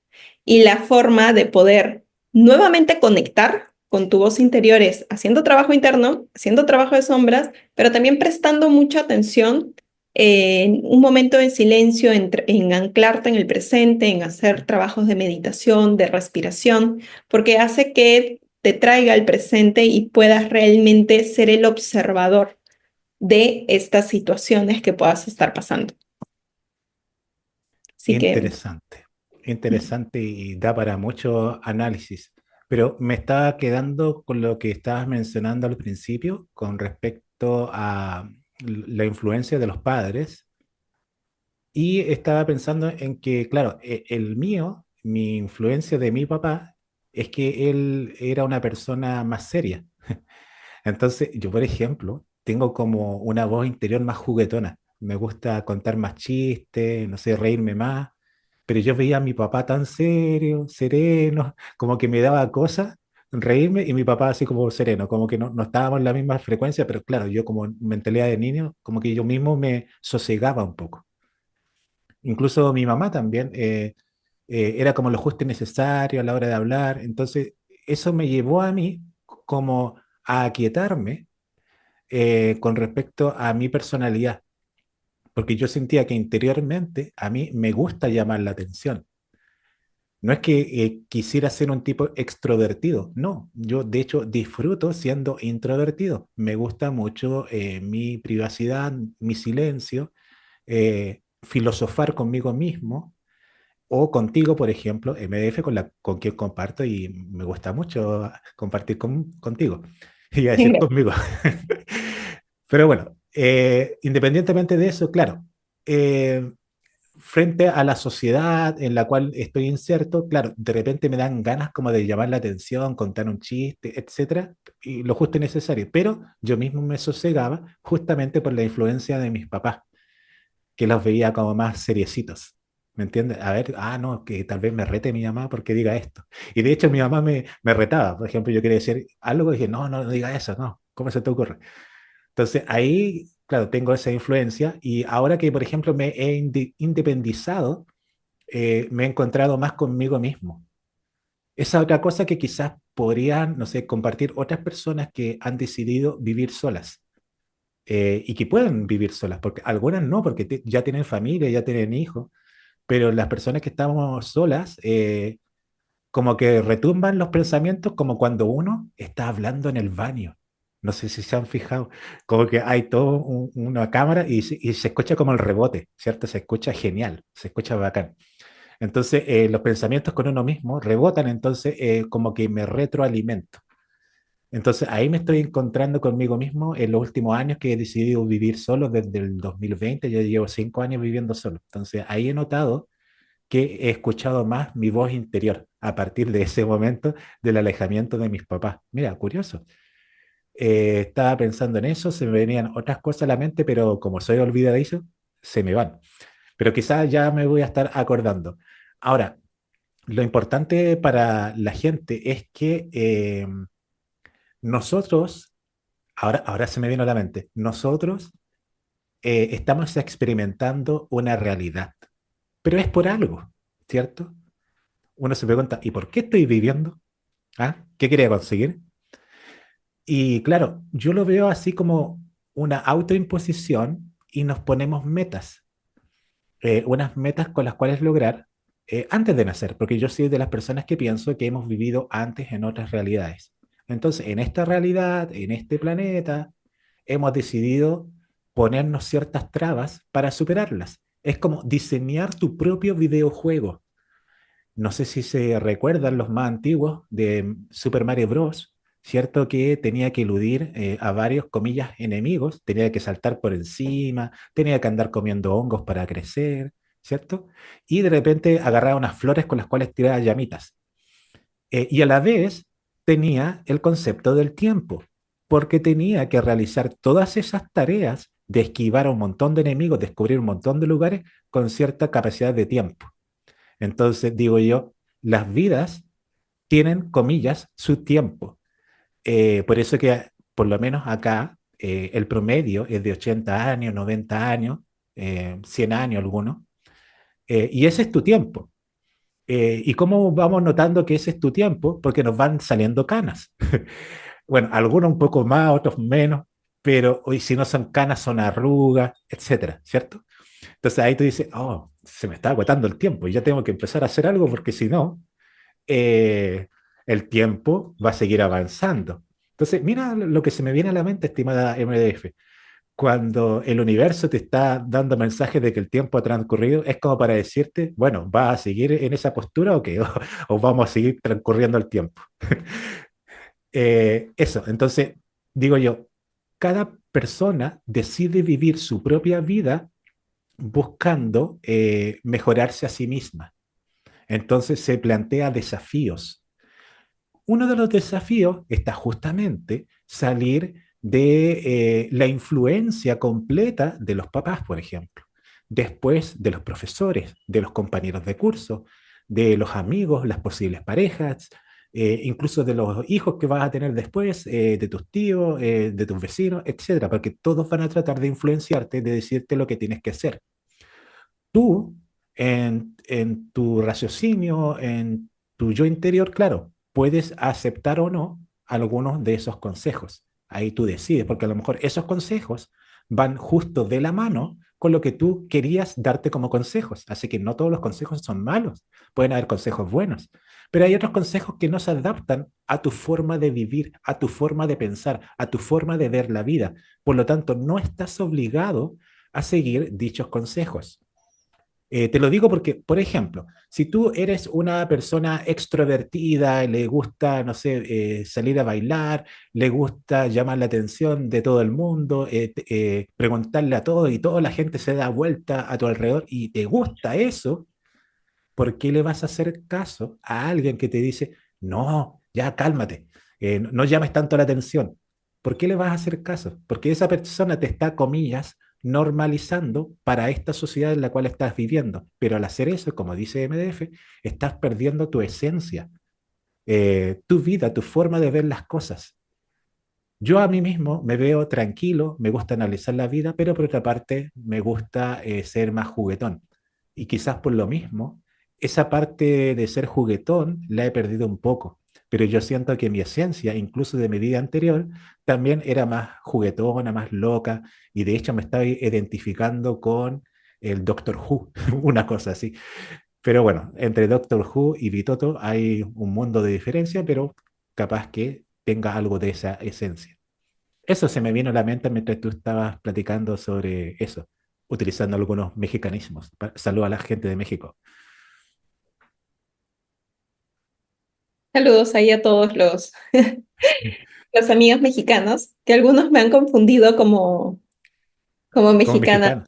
y la forma de poder nuevamente conectar con tu voz interior es haciendo trabajo interno, haciendo trabajo de sombras, pero también prestando mucha atención en un momento de silencio, en anclarte en el presente, en hacer trabajos de meditación, de respiración, porque hace que te traiga al presente y puedas realmente ser el observador de estas situaciones que puedas estar pasando. Así que, Interesante, interesante y da para mucho análisis. Pero me estaba quedando con lo que estabas mencionando al principio con respecto a la influencia de los padres y estaba pensando en que, claro, el mío, mi influencia de mi papá es que él era una persona más seria. Entonces, yo, por ejemplo, tengo como una voz interior más juguetona. Me gusta contar más chistes, no sé, reírme más. Pero yo veía a mi papá tan serio, sereno, como que me daba cosas reírme y mi papá así como sereno, como que no estábamos en la misma frecuencia, pero claro, yo como mentalidad de niño, como que yo mismo me sosegaba un poco. Incluso mi mamá también era como lo justo y necesario a la hora de hablar. Entonces, eso me llevó a mí como a aquietarme con respecto a mi personalidad, porque yo sentía que interiormente a mí me gusta llamar la atención. No es que quisiera ser un tipo extrovertido, no, yo de hecho disfruto siendo introvertido. Me gusta mucho mi privacidad, mi silencio, filosofar conmigo mismo o contigo, por ejemplo, MDF con quien comparto y me gusta mucho compartir contigo. Y a decir conmigo. Pero bueno, independientemente de eso, claro, eh, frente a la sociedad en la cual estoy inserto, claro, de repente me dan ganas como de llamar la atención, contar un chiste, etcétera, y lo justo y necesario, pero yo mismo me sosegaba justamente por la influencia de mis papás, que los veía como más seriecitos. ¿Me entiendes? A ver, no, que tal vez me rete mi mamá porque diga esto. Y de hecho mi mamá me retaba. Por ejemplo, yo quería decir algo y dije, no diga eso, no. ¿Cómo se te ocurre? Entonces ahí, claro, tengo esa influencia y ahora que, por ejemplo, me he independizado, me he encontrado más conmigo mismo. Esa otra cosa que quizás podrían, no sé, compartir otras personas que han decidido vivir solas y que pueden vivir solas, porque algunas no, porque ya tienen familia, ya tienen hijos, pero las personas que estamos solas, como que retumban los pensamientos como cuando uno está hablando en el baño. No sé si se han fijado, como que hay todo una cámara y se escucha como el rebote, ¿cierto? Se escucha genial, se escucha bacán. Entonces, los pensamientos con uno mismo rebotan, entonces como que me retroalimento. Entonces, ahí me estoy encontrando conmigo mismo en los últimos años que he decidido vivir solo desde el 2020, ya llevo 5 años viviendo solo. Entonces, ahí he notado que he escuchado más mi voz interior a partir de ese momento del alejamiento de mis papás. Mira, curioso. Estaba pensando en eso, se me venían otras cosas a la mente, pero como soy olvidadizo, se me van. Pero quizás ya me voy a estar acordando. Ahora, lo importante para la gente es que nosotros, ahora se me vino a la mente, nosotros estamos experimentando una realidad, pero es por algo, ¿cierto? Uno se pregunta, ¿y por qué estoy viviendo? ¿Ah? ¿Qué quería conseguir? Y claro, yo lo veo así como una autoimposición y nos ponemos metas, unas metas con las cuales lograr antes de nacer, porque yo soy de las personas que pienso que hemos vivido antes en otras realidades. Entonces, en esta realidad, en este planeta, hemos decidido ponernos ciertas trabas para superarlas. Es como diseñar tu propio videojuego. No sé si se recuerdan los más antiguos de Super Mario Bros., ¿cierto? Que tenía que eludir a varios, comillas, enemigos, tenía que saltar por encima, tenía que andar comiendo hongos para crecer, ¿cierto? Y de repente agarraba unas flores con las cuales tiraba llamitas. Y a la vez tenía el concepto del tiempo, porque tenía que realizar todas esas tareas de esquivar a un montón de enemigos, descubrir un montón de lugares con cierta capacidad de tiempo. Entonces, digo yo, las vidas tienen, comillas, su tiempo. Por eso que, por lo menos acá, el promedio es de 80 años, 90 años, 100 años algunos, y ese es tu tiempo. ¿Y cómo vamos notando que ese es tu tiempo? Porque nos van saliendo canas. Bueno, algunos un poco más, otros menos, pero hoy si no son canas, son arrugas, etcétera, ¿cierto? Entonces ahí tú dices, oh, se me está agotando el tiempo y ya tengo que empezar a hacer algo porque si no, eh, el tiempo va a seguir avanzando. Entonces, mira lo que se me viene a la mente, estimada MDF. Cuando el universo te está dando mensajes de que el tiempo ha transcurrido, es como para decirte, bueno, ¿vas a seguir en esa postura o qué? O vamos a seguir transcurriendo el tiempo. Eso, entonces, digo yo, cada persona decide vivir su propia vida buscando mejorarse a sí misma. Entonces se plantea desafíos. Uno de los desafíos está justamente salir de la influencia completa de los papás, por ejemplo, después de los profesores, de los compañeros de curso, de los amigos, las posibles parejas, incluso de los hijos que vas a tener después, de tus tíos, de tus vecinos, etcétera, porque todos van a tratar de influenciarte, de decirte lo que tienes que hacer. Tú, en tu raciocinio, en tu yo interior, claro, puedes aceptar o no algunos de esos consejos. Ahí tú decides, porque a lo mejor esos consejos van justo de la mano con lo que tú querías darte como consejos. Así que no todos los consejos son malos, pueden haber consejos buenos, pero hay otros consejos que no se adaptan a tu forma de vivir, a tu forma de pensar, a tu forma de ver la vida. Por lo tanto, no estás obligado a seguir dichos consejos. Te lo digo porque, por ejemplo, si tú eres una persona extrovertida, le gusta, no sé, salir a bailar, le gusta llamar la atención de todo el mundo, preguntarle a todo y toda la gente se da vuelta a tu alrededor y te gusta eso, ¿por qué le vas a hacer caso a alguien que te dice, no, ya cálmate, no llames tanto la atención? ¿Por qué le vas a hacer caso? Porque esa persona te está, comillas, normalizando para esta sociedad en la cual estás viviendo. Pero al hacer eso, como dice MDF, estás perdiendo tu esencia, tu vida, tu forma de ver las cosas. Yo a mí mismo me veo tranquilo, me gusta analizar la vida, pero por otra parte me gusta ser más juguetón. Y quizás por lo mismo, esa parte de ser juguetón la he perdido un poco. Pero yo siento que mi esencia, incluso de mi vida anterior, también era más juguetona, más loca. Y de hecho me estaba identificando con el Doctor Who, una cosa así. Pero bueno, entre Doctor Who y Vitoto hay un mundo de diferencia, pero capaz que tenga algo de esa esencia. eso se me vino a la mente mientras tú estabas platicando sobre eso, utilizando algunos mexicanismos. Saludo a la gente de México. Saludos ahí a todos los amigos mexicanos, que algunos me han confundido como Como mexicana. mexicano.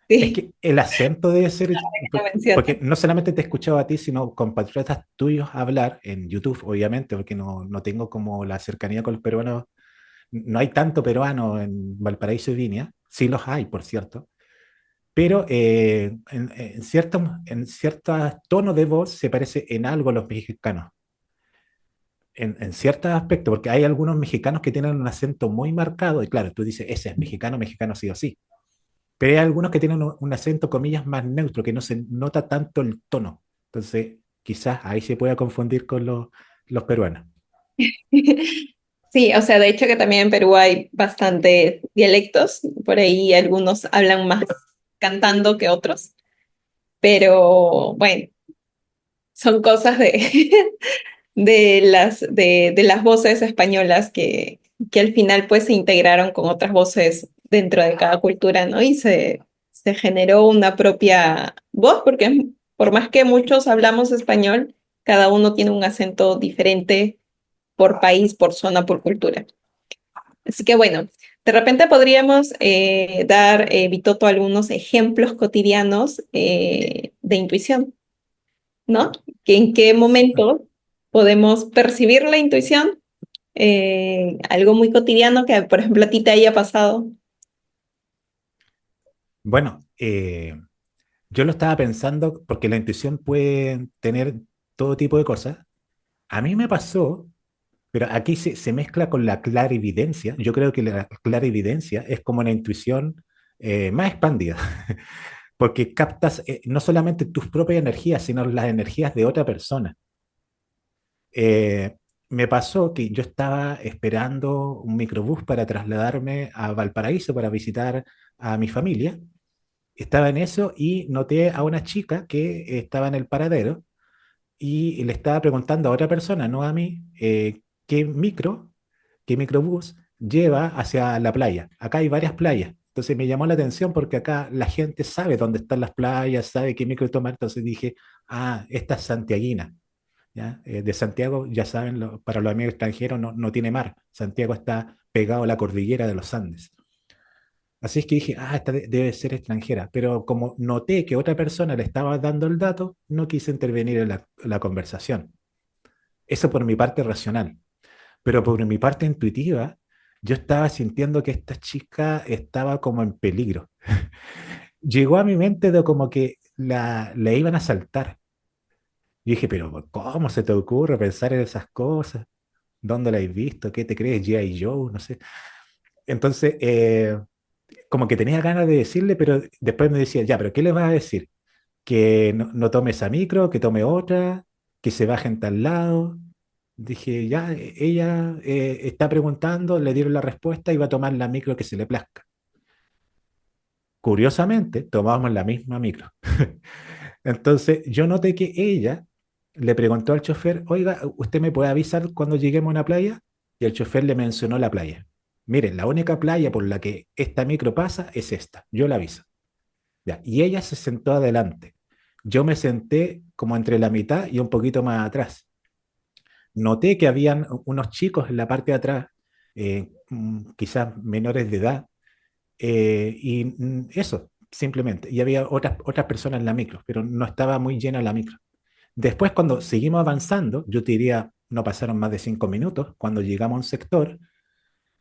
Es Sí, que el acento debe ser, lo porque mencionan. no solamente te he escuchado a ti, sino compatriotas tuyos hablar en YouTube, obviamente, porque no tengo como la cercanía con los peruanos. No hay tanto peruano en Valparaíso y Viña, sí los hay, por cierto, pero en ciertos tonos de voz se parece en algo a los mexicanos, en ciertos aspectos, porque hay algunos mexicanos que tienen un acento muy marcado, y claro, tú dices, ese es mexicano, mexicano sí o sí, pero hay algunos que tienen un acento, comillas, más neutro, que no se nota tanto el tono. Entonces, quizás ahí se pueda confundir con los peruanos. Sí, o sea, de hecho que también en Perú hay bastante dialectos, por ahí algunos hablan más cantando que otros, pero bueno, son cosas de las voces españolas que al final pues se integraron con otras voces dentro de cada cultura, ¿no? Y se generó una propia voz, porque por más que muchos hablamos español, cada uno tiene un acento diferente por país, por zona, por cultura. Así que bueno, de repente podríamos dar, Vitoto, algunos ejemplos cotidianos de intuición, ¿no? Que en qué momento podemos percibir la intuición, algo muy cotidiano que, por ejemplo, a ti te haya pasado. Bueno, yo lo estaba pensando porque la intuición puede tener todo tipo de cosas. A mí me pasó, pero aquí se mezcla con la clarividencia. Yo creo que la clarividencia es como una intuición más expandida, porque captas no solamente tus propias energías, sino las energías de otra persona. Eh, Me pasó que yo estaba esperando un microbús para trasladarme a Valparaíso para visitar a mi familia. Estaba en eso y noté a una chica que estaba en el paradero y le estaba preguntando a otra persona, no a mí, qué microbús lleva hacia la playa. Acá hay varias playas. Entonces me llamó la atención porque acá la gente sabe dónde están las playas, sabe qué micro tomar. Entonces dije, ah, esta es santiaguina. ¿Ya? De Santiago, ya saben, para los amigos extranjeros no tiene mar. Santiago está pegado a la cordillera de los Andes. Así es que dije, ah, esta debe ser extranjera. Pero como noté que otra persona le estaba dando el dato, no quise intervenir en la conversación. Eso por mi parte racional. Pero por mi parte intuitiva, yo estaba sintiendo que esta chica estaba como en peligro. Llegó a mi mente de como que le iban a asaltar. Y dije, pero ¿cómo se te ocurre pensar en esas cosas? ¿Dónde la has visto? ¿Qué te crees? G.I. Joe, no sé. Entonces, como que tenía ganas de decirle, pero después me decía, ya, pero ¿qué le vas a decir? Que no tome esa micro, que tome otra, que se baje en tal lado. Dije, ya, ella está preguntando, le dieron la respuesta y va a tomar la micro que se le plazca. Curiosamente, tomamos la misma micro. Entonces, yo noté que ella le preguntó al chofer, oiga, ¿usted me puede avisar cuando lleguemos a una playa? Y el chofer le mencionó la playa. Miren, la única playa por la que esta micro pasa es esta. Yo la aviso. Ya, y ella se sentó adelante. Yo me senté como entre la mitad y un poquito más atrás. Noté que habían unos chicos en la parte de atrás, quizás menores de edad, y eso, simplemente. Y había otras personas en la micro, pero no estaba muy llena la micro. Después, cuando seguimos avanzando, yo te diría, no pasaron más de 5 minutos, cuando llegamos a un sector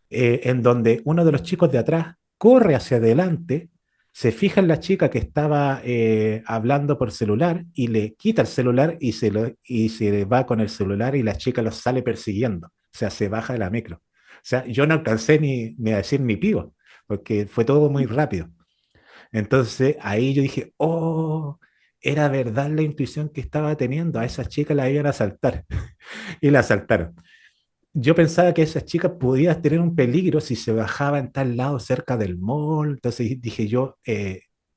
en donde uno de los chicos de atrás corre hacia adelante, se fija en la chica que estaba hablando por celular y le quita el celular y se va con el celular y la chica lo sale persiguiendo. O sea, se baja de la micro. O sea, yo no alcancé ni a decir ni pío, porque fue todo muy rápido. Entonces ahí yo dije, oh, era verdad la intuición que estaba teniendo. A esa chica la iban a asaltar y la asaltaron. Yo pensaba que esa chica podía tener un peligro si se bajaba en tal lado cerca del mall. Entonces dije yo,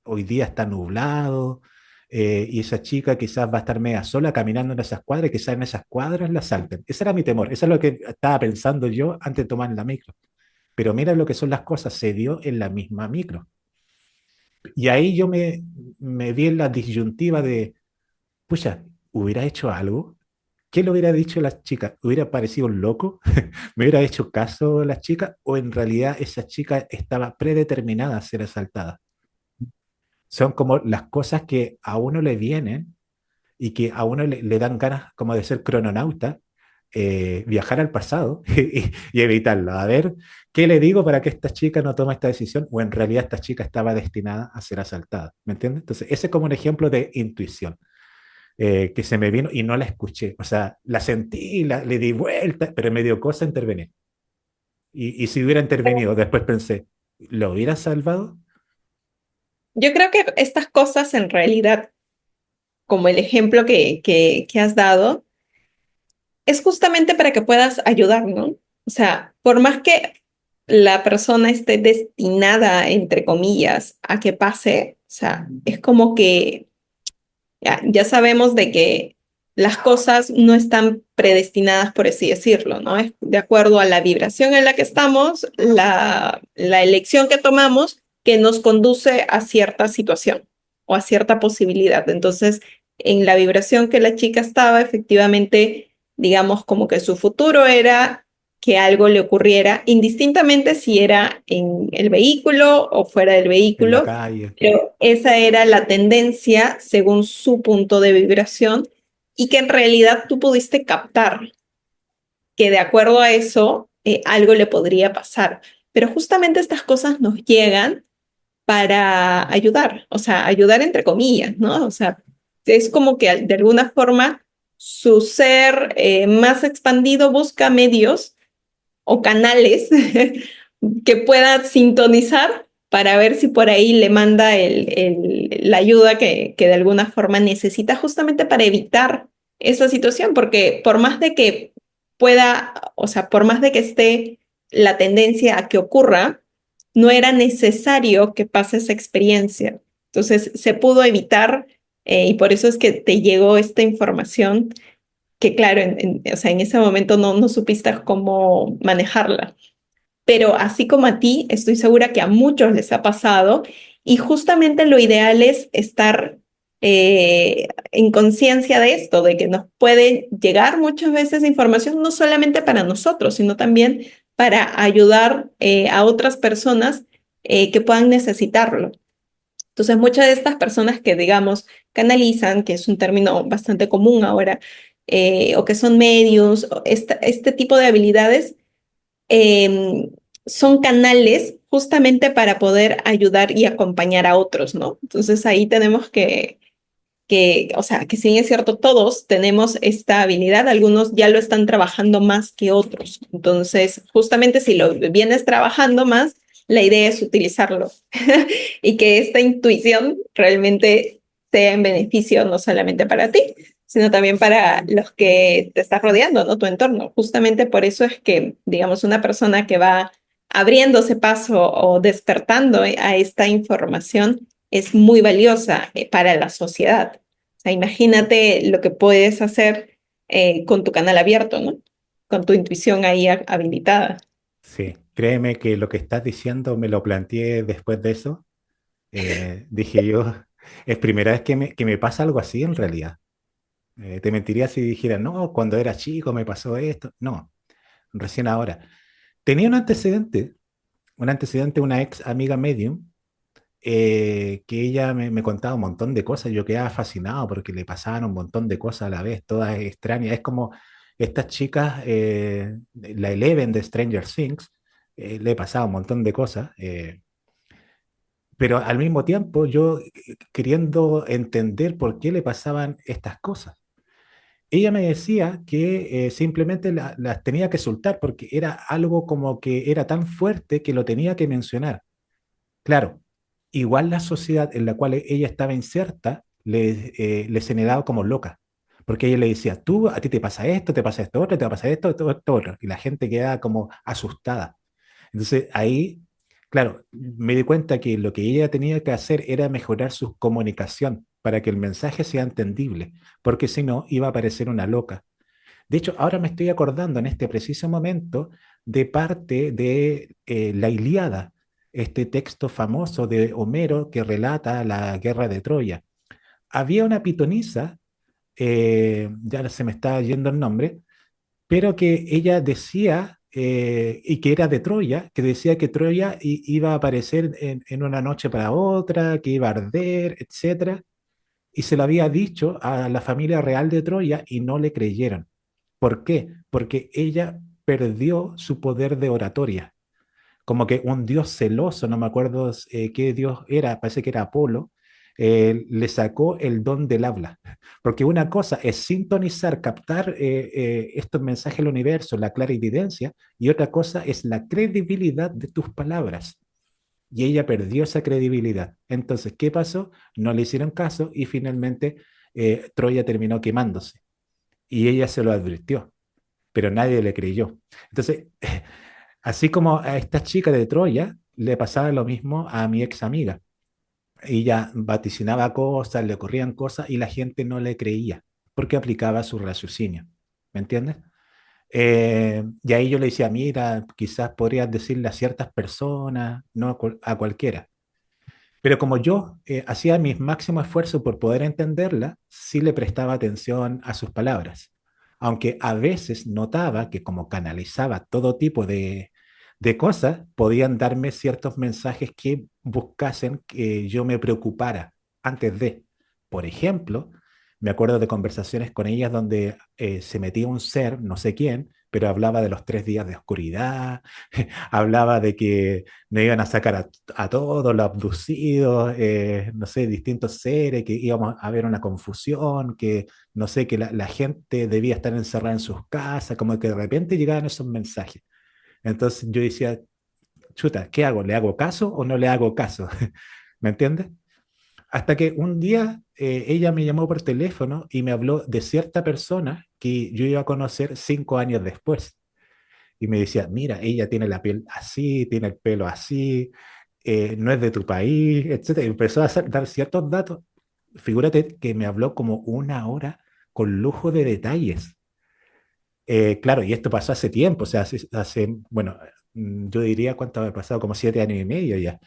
hoy día está nublado y esa chica quizás va a estar media sola caminando en esas cuadras y quizás en esas cuadras la salten. Ese era mi temor. Eso es lo que estaba pensando yo antes de tomar la micro. Pero mira lo que son las cosas, se dio en la misma micro. Y ahí yo me vi en la disyuntiva de, pucha, ¿hubiera hecho algo? ¿Qué le hubiera dicho la chica? ¿Hubiera parecido un loco? ¿Me hubiera hecho caso la chica? ¿O en realidad esa chica estaba predeterminada a ser asaltada? Son como las cosas que a uno le vienen y que a uno le dan ganas como de ser crononauta, viajar al pasado y evitarlo. A ver, ¿qué le digo para que esta chica no tome esta decisión? O en realidad esta chica estaba destinada a ser asaltada. ¿Me entiendes? Entonces, ese es como un ejemplo de intuición. Que se me vino y no la escuché. O sea, la sentí, le di vuelta, pero me dio cosa intervenir. Y si hubiera intervenido, después pensé, ¿lo hubiera salvado? Yo creo que estas cosas en realidad, como el ejemplo que has dado, es justamente para que puedas ayudar, ¿no? O sea, por más que la persona esté destinada, entre comillas, a que pase, o sea, es como que ya sabemos de que las cosas no están predestinadas, por así decirlo, ¿no? Es de acuerdo a la vibración en la que estamos, la elección que tomamos que nos conduce a cierta situación o a cierta posibilidad. Entonces, en la vibración que la chica estaba, efectivamente, digamos como que su futuro era que algo le ocurriera, indistintamente si era en el vehículo o fuera del En la vehículo, calle. pero esa era la tendencia según su punto de vibración y que en realidad tú pudiste captar que de acuerdo a eso algo le podría pasar. Pero justamente estas cosas nos llegan para ayudar, o sea, ayudar entre comillas, ¿no? O sea, es como que de alguna forma su ser más expandido busca medios o canales que pueda sintonizar para ver si por ahí le manda la ayuda que de alguna forma necesita justamente para evitar esa situación, porque por más de que pueda, o sea, por más de que esté la tendencia a que ocurra, no era necesario que pase esa experiencia. Entonces, se pudo evitar y por eso es que te llegó esta información que, claro, o sea, en ese momento no supiste cómo manejarla, pero así como a ti, estoy segura que a muchos les ha pasado y justamente lo ideal es estar en conciencia de esto, de que nos puede llegar muchas veces información no solamente para nosotros, sino también para ayudar a otras personas que puedan necesitarlo. Entonces, muchas de estas personas que, digamos, canalizan, que es un término bastante común ahora, o que son medios, este tipo de habilidades, eh, son canales justamente para poder ayudar y acompañar a otros, ¿no? Entonces ahí tenemos o sea, que si bien es cierto, todos tenemos esta habilidad, algunos ya lo están trabajando más que otros. Entonces, justamente si lo vienes trabajando más, la idea es utilizarlo y que esta intuición realmente sea en beneficio no solamente para ti, sino también para los que te estás rodeando, ¿no? Tu entorno. Justamente por eso es que, digamos, una persona que va abriéndose paso o despertando a esta información es muy valiosa para la sociedad. O sea, imagínate lo que puedes hacer con tu canal abierto, ¿no? Con tu intuición ahí habilitada. Sí, créeme que lo que estás diciendo me lo planteé después de eso. Dije yo, es primera vez que me pasa algo así en realidad. Te mentiría si dijera, no, cuando era chico me pasó esto. No, recién ahora. Tenía un antecedente, una ex amiga medium, que ella me contaba un montón de cosas. Yo quedaba fascinado porque le pasaban un montón de cosas a la vez, todas extrañas. Es como estas chicas, la Eleven de Stranger Things, le pasaba un montón de cosas. Pero al mismo tiempo yo queriendo entender por qué le pasaban estas cosas. Ella me decía que simplemente las tenía que soltar porque era algo como que era tan fuerte que lo tenía que mencionar. Claro, igual la sociedad en la cual ella estaba inserta le señalaba como loca, porque ella le decía, tú, a ti te pasa esto otro, te va a pasar esto otro, y la gente queda como asustada. Entonces ahí, claro, me di cuenta que lo que ella tenía que hacer era mejorar su comunicación para que el mensaje sea entendible, porque si no, iba a parecer una loca. De hecho, ahora me estoy acordando en este preciso momento de parte de la Ilíada, este texto famoso de Homero que relata la guerra de Troya. Había una pitonisa, ya se me está yendo el nombre, pero que ella decía, y que era de Troya, que decía que Troya iba a aparecer en una noche para otra, que iba a arder, etcétera, y se lo había dicho a la familia real de Troya y no le creyeron. ¿Por qué? Porque ella perdió su poder de oratoria, como que un dios celoso, no me acuerdo qué dios era, parece que era Apolo, le sacó el don del habla. Porque una cosa es sintonizar, captar estos mensajes del universo, la clarividencia, y otra cosa es la credibilidad de tus palabras. Y ella perdió esa credibilidad. Entonces, ¿qué pasó? No le hicieron caso y finalmente Troya terminó quemándose. Y ella se lo advirtió, pero nadie le creyó. Entonces, así como a esta chica de Troya le pasaba lo mismo a mi ex amiga. Ella vaticinaba cosas, le ocurrían cosas y la gente no le creía porque aplicaba su raciocinio. ¿Me entiendes? Y ahí yo le decía, mira, quizás podrías decirle a ciertas personas, no a cualquiera. Pero como yo hacía mis máximos esfuerzos por poder entenderla, sí le prestaba atención a sus palabras. Aunque a veces notaba que como canalizaba todo tipo de cosas, podían darme ciertos mensajes que buscasen que yo me preocupara antes de. Por ejemplo, me acuerdo de conversaciones con ellas donde se metía un ser, no sé quién, pero hablaba de los 3 días de oscuridad, hablaba de que me iban a sacar a todos los abducidos, no sé, distintos seres, que íbamos a ver una confusión, que no sé, que la gente debía estar encerrada en sus casas, como que de repente llegaban esos mensajes. Entonces yo decía, chuta, ¿qué hago? ¿Le hago caso o no le hago caso? ¿Me entiendes? Hasta que un día ella me llamó por teléfono y me habló de cierta persona que yo iba a conocer 5 años después. Y me decía, mira, ella tiene la piel así, tiene el pelo así, no es de tu país, etcétera. Y empezó a dar ciertos datos. Figúrate que me habló como 1 hora con lujo de detalles. Claro, y esto pasó hace tiempo, o sea, bueno, yo diría cuánto ha pasado, como 7 años y medio ya.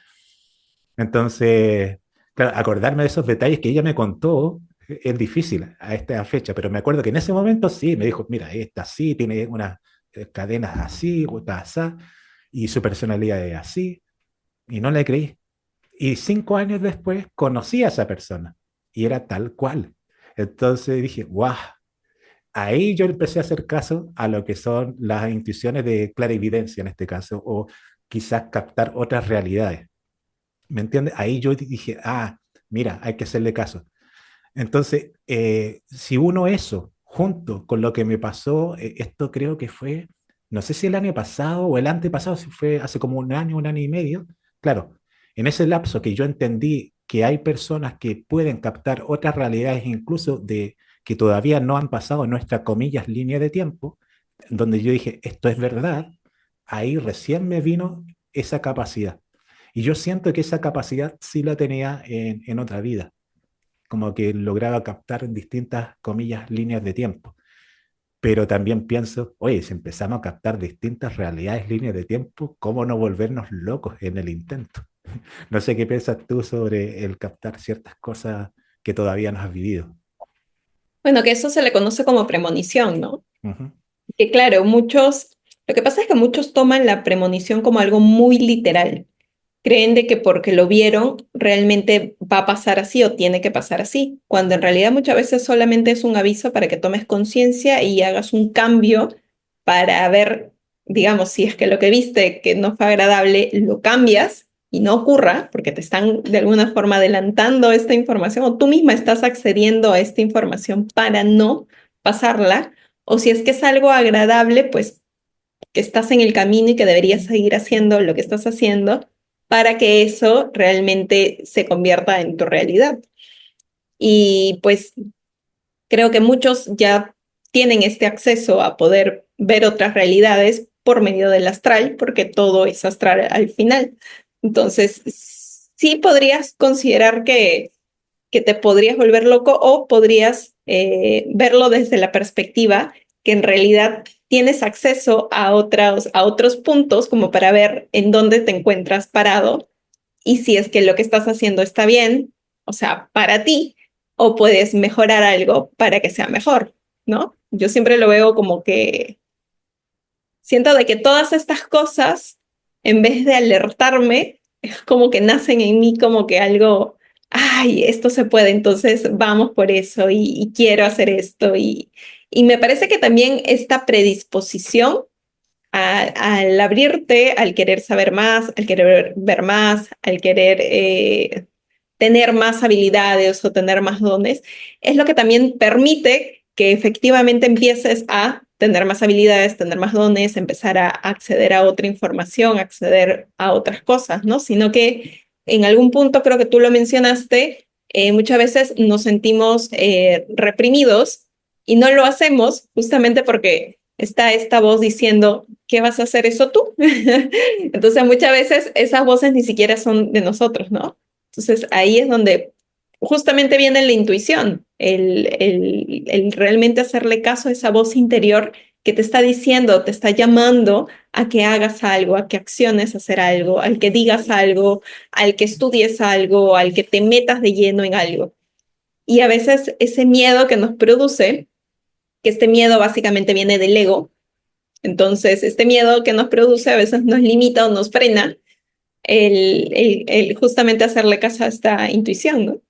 Entonces, claro, acordarme de esos detalles que ella me contó es difícil a esta fecha, pero me acuerdo que en ese momento sí, me dijo, mira, esta sí, tiene unas cadenas así, otra así, y su personalidad es así, y no le creí. Y 5 años después conocí a esa persona, y era tal cual. Entonces dije, guau, ahí yo empecé a hacer caso a lo que son las intuiciones de clarividencia en este caso, o quizás captar otras realidades. ¿Me entiendes? Ahí yo dije, ah, mira, hay que hacerle caso. Entonces, si uno eso, junto con lo que me pasó, esto creo que fue, no sé si el año pasado o el antepasado, si fue hace como un año y medio, claro, en ese lapso que yo entendí que hay personas que pueden captar otras realidades, incluso de que todavía no han pasado nuestra, comillas, línea de tiempo, donde yo dije, esto es verdad, ahí recién me vino esa capacidad. Y yo siento que esa capacidad sí la tenía en otra vida, como que lograba captar distintas, comillas, líneas de tiempo. Pero también pienso, oye, si empezamos a captar distintas realidades, líneas de tiempo, ¿cómo no volvernos locos en el intento? No sé qué piensas tú sobre el captar ciertas cosas que todavía no has vivido. Bueno, que eso se le conoce como premonición, ¿no? Ujú. Que claro, lo que pasa es que muchos toman la premonición como algo muy literal. Creen de que porque lo vieron realmente va a pasar así o tiene que pasar así, cuando en realidad muchas veces solamente es un aviso para que tomes conciencia y hagas un cambio para ver, digamos, si es que lo que viste que no fue agradable, lo cambias y no ocurra, porque te están de alguna forma adelantando esta información o tú misma estás accediendo a esta información para no pasarla, o si es que es algo agradable, pues que estás en el camino y que deberías seguir haciendo lo que estás haciendo para que eso realmente se convierta en tu realidad. Y pues creo que muchos ya tienen este acceso a poder ver otras realidades por medio del astral, porque todo es astral al final. Entonces, sí podrías considerar que te podrías volver loco o podrías verlo desde la perspectiva que en realidad tienes acceso a otros puntos como para ver en dónde te encuentras parado y si es que lo que estás haciendo está bien, o sea, para ti, o puedes mejorar algo para que sea mejor, ¿no? Yo siempre lo veo como que siento de que todas estas cosas, en vez de alertarme, es como que nacen en mí como que algo, ay, esto se puede, entonces vamos por eso y quiero hacer esto. Y me parece que también esta predisposición al abrirte, al querer saber más, al querer ver más, al querer tener más habilidades o tener más dones, es lo que también permite que efectivamente empieces a tener más habilidades, tener más dones, empezar a acceder a otra información, acceder a otras cosas, ¿no? Sino que en algún punto, creo que tú lo mencionaste, muchas veces nos sentimos reprimidos y no lo hacemos justamente porque está esta voz diciendo, ¿qué vas a hacer eso tú? Entonces muchas veces esas voces ni siquiera son de nosotros, ¿no? Entonces ahí es donde justamente viene la intuición, el realmente hacerle caso a esa voz interior que te está diciendo, te está llamando a que hagas algo, a que acciones a hacer algo, al que digas algo, al que estudies algo, al que te metas de lleno en algo. Y a veces ese miedo que nos produce, que este miedo básicamente viene del ego, entonces este miedo que nos produce a veces nos limita o nos frena el justamente hacerle caso a esta intuición, ¿no?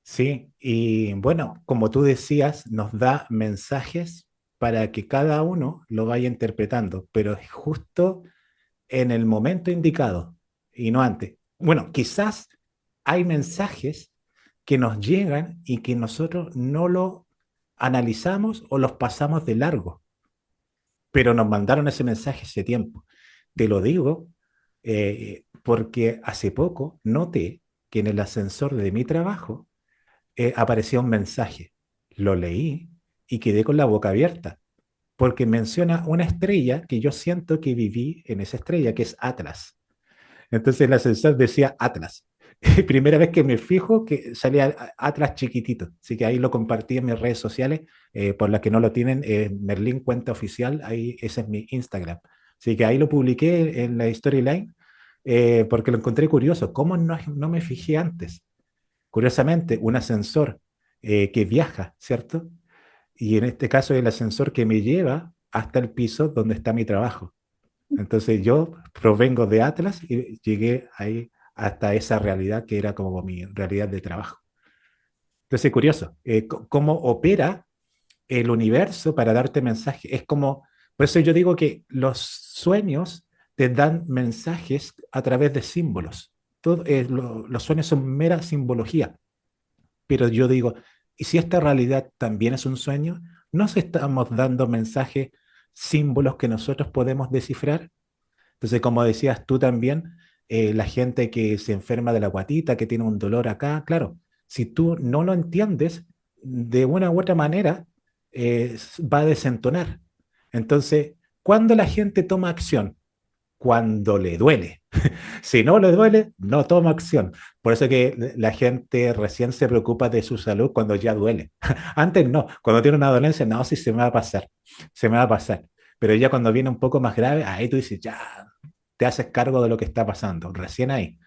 Sí, y bueno, como tú decías, nos da mensajes para que cada uno lo vaya interpretando, pero es justo en el momento indicado y no antes. Bueno, quizás hay mensajes que nos llegan y que nosotros no lo analizamos o los pasamos de largo, pero nos mandaron ese mensaje hace tiempo. Te lo digo porque hace poco noté que en el ascensor de mi trabajo aparecía un mensaje. Lo leí y quedé con la boca abierta, porque menciona una estrella que yo siento que viví en esa estrella, que es Atlas. Entonces el ascensor decía Atlas. Primera vez que me fijo que salía Atlas chiquitito. Así que ahí lo compartí en mis redes sociales. Por las que no lo tienen, Merlin cuenta oficial, ahí ese es mi Instagram. Así que ahí lo publiqué en la storyline porque lo encontré curioso. ¿Cómo no me fijé antes? Curiosamente, un ascensor que viaja, ¿cierto? Y en este caso el ascensor que me lleva hasta el piso donde está mi trabajo. Entonces yo provengo de Atlas y llegué ahí hasta esa realidad que era como mi realidad de trabajo. Entonces, curioso, cómo opera el universo para darte mensajes. Es como, por eso yo digo que los sueños te dan mensajes a través de símbolos. Los sueños son mera simbología. Pero yo digo, ¿y si esta realidad también es un sueño? ¿Nos estamos dando mensajes, símbolos que nosotros podemos descifrar? Entonces, como decías tú también, la gente que se enferma de la guatita, que tiene un dolor acá, claro, si tú no lo entiendes, de una u otra manera, va a desentonar. Entonces, ¿cuándo la gente toma acción? Cuando le duele. Si no le duele, no toma acción. Por eso que la gente recién se preocupa de su salud cuando ya duele. Antes no, cuando tiene una dolencia, no, sí se me va a pasar, se me va a pasar. Pero ya cuando viene un poco más grave, ahí tú dices, ya, te haces cargo de lo que está pasando, recién ahí.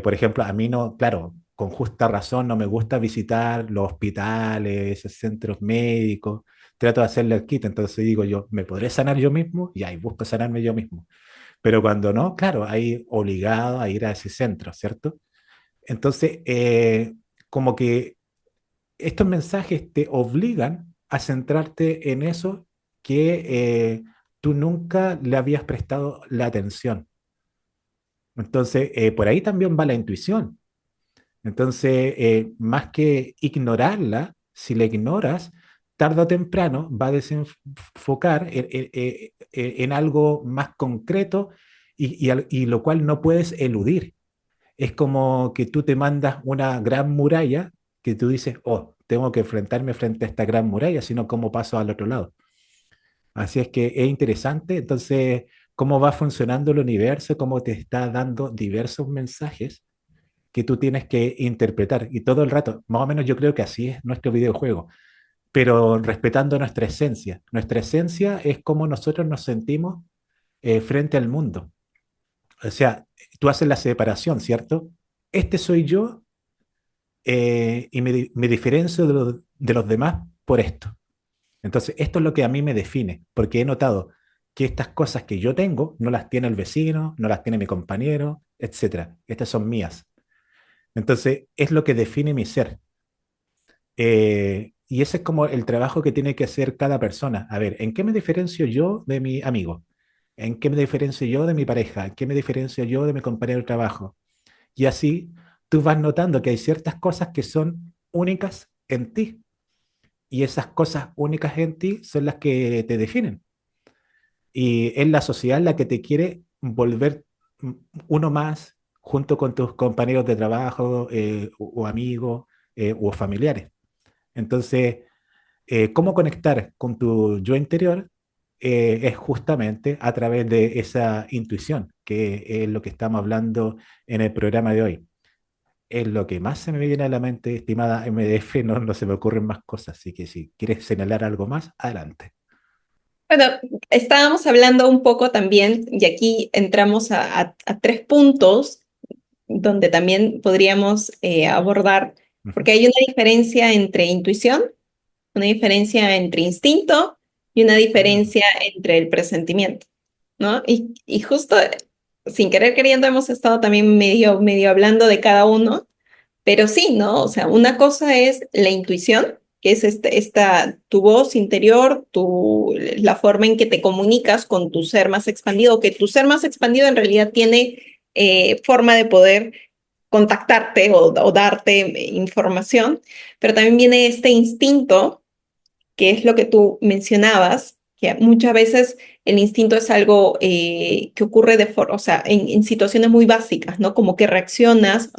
Por ejemplo, a mí no, claro, con justa razón no me gusta visitar los hospitales, esos centros médicos, trato de hacerle el kit, entonces digo yo, ¿me podré sanar yo mismo? Y ahí busco sanarme yo mismo. Pero cuando no, claro, ahí obligado a ir a ese centro, ¿cierto? Entonces, como que estos mensajes te obligan a centrarte en eso que tú nunca le habías prestado la atención. Entonces, por ahí también va la intuición. Entonces, más que ignorarla, si la ignoras, tarde o temprano va a desenfocar en algo más concreto y lo cual no puedes eludir. Es como que tú te mandas una gran muralla que tú dices, oh, tengo que enfrentarme frente a esta gran muralla, sino cómo paso al otro lado. Así es que es interesante, entonces, cómo va funcionando el universo, cómo te está dando diversos mensajes que tú tienes que interpretar. Y todo el rato, más o menos yo creo que así es nuestro videojuego. pero respetando nuestra esencia. Nuestra esencia es cómo nosotros nos sentimos frente al mundo. O sea, tú haces la separación, ¿cierto? Este soy yo y me diferencio de los demás por esto. Entonces, esto es lo que a mí me define, porque he notado que estas cosas que yo tengo no las tiene el vecino, no las tiene mi compañero, etcétera. Estas son mías. Entonces, es lo que define mi ser. Y ese es como el trabajo que tiene que hacer cada persona. A ver, ¿en qué me diferencio yo de mi amigo? ¿En qué me diferencio yo de mi pareja? ¿En qué me diferencio yo de mi compañero de trabajo? Y así tú vas notando que hay ciertas cosas que son únicas en ti. Y esas cosas únicas en ti son las que te definen. Y es la sociedad la que te quiere volver mm, uno más junto con tus compañeros de trabajo o amigos o familiares. Entonces, cómo conectar con tu yo interior es justamente a través de esa intuición, que es lo que estamos hablando en el programa de hoy. Es lo que más se me viene a la mente, estimada MDF, no se me ocurren más cosas, así que si quieres señalar algo más, adelante. Bueno, estábamos hablando un poco también, y aquí entramos a tres puntos donde también podríamos abordar, Ujú, porque hay una diferencia entre intuición, una diferencia entre instinto y una mm, diferencia entre el presentimiento, ¿no? Y justo sin querer queriendo hemos estado también medio hablando de cada uno, pero sí, ¿no? O sea, una cosa es la intuición, que es tu voz interior, la forma en que te comunicas con tu ser más expandido, que tu ser más expandido en realidad tiene forma de poder contactarte o darte información, pero también viene este instinto, que es lo que tú mencionabas, que muchas veces el instinto es algo que ocurre o sea, en situaciones muy básicas, ¿no? Como que reaccionas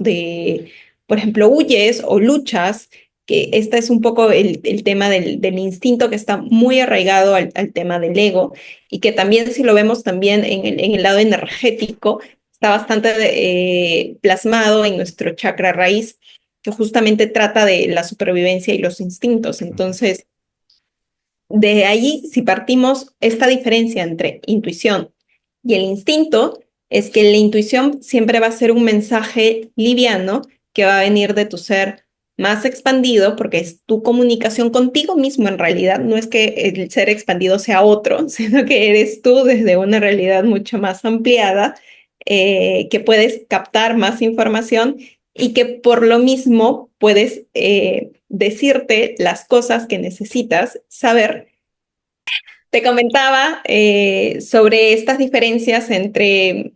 por ejemplo, huyes o luchas, que este es un poco el tema del instinto que está muy arraigado al tema del ego y que también si lo vemos también en el lado energético, está bastante plasmado en nuestro chakra raíz, que justamente trata de la supervivencia y los instintos. ujú. Entonces, de ahí, si partimos esta diferencia entre intuición y el instinto, es que la intuición siempre va a ser un mensaje liviano que va a venir de tu ser más expandido, porque es tu comunicación contigo mismo en realidad. No es que el ser expandido sea otro, sino que eres tú desde una realidad mucho más ampliada, que puedes captar más información y que por lo mismo puedes decirte las cosas que necesitas saber. Te comentaba sobre estas diferencias entre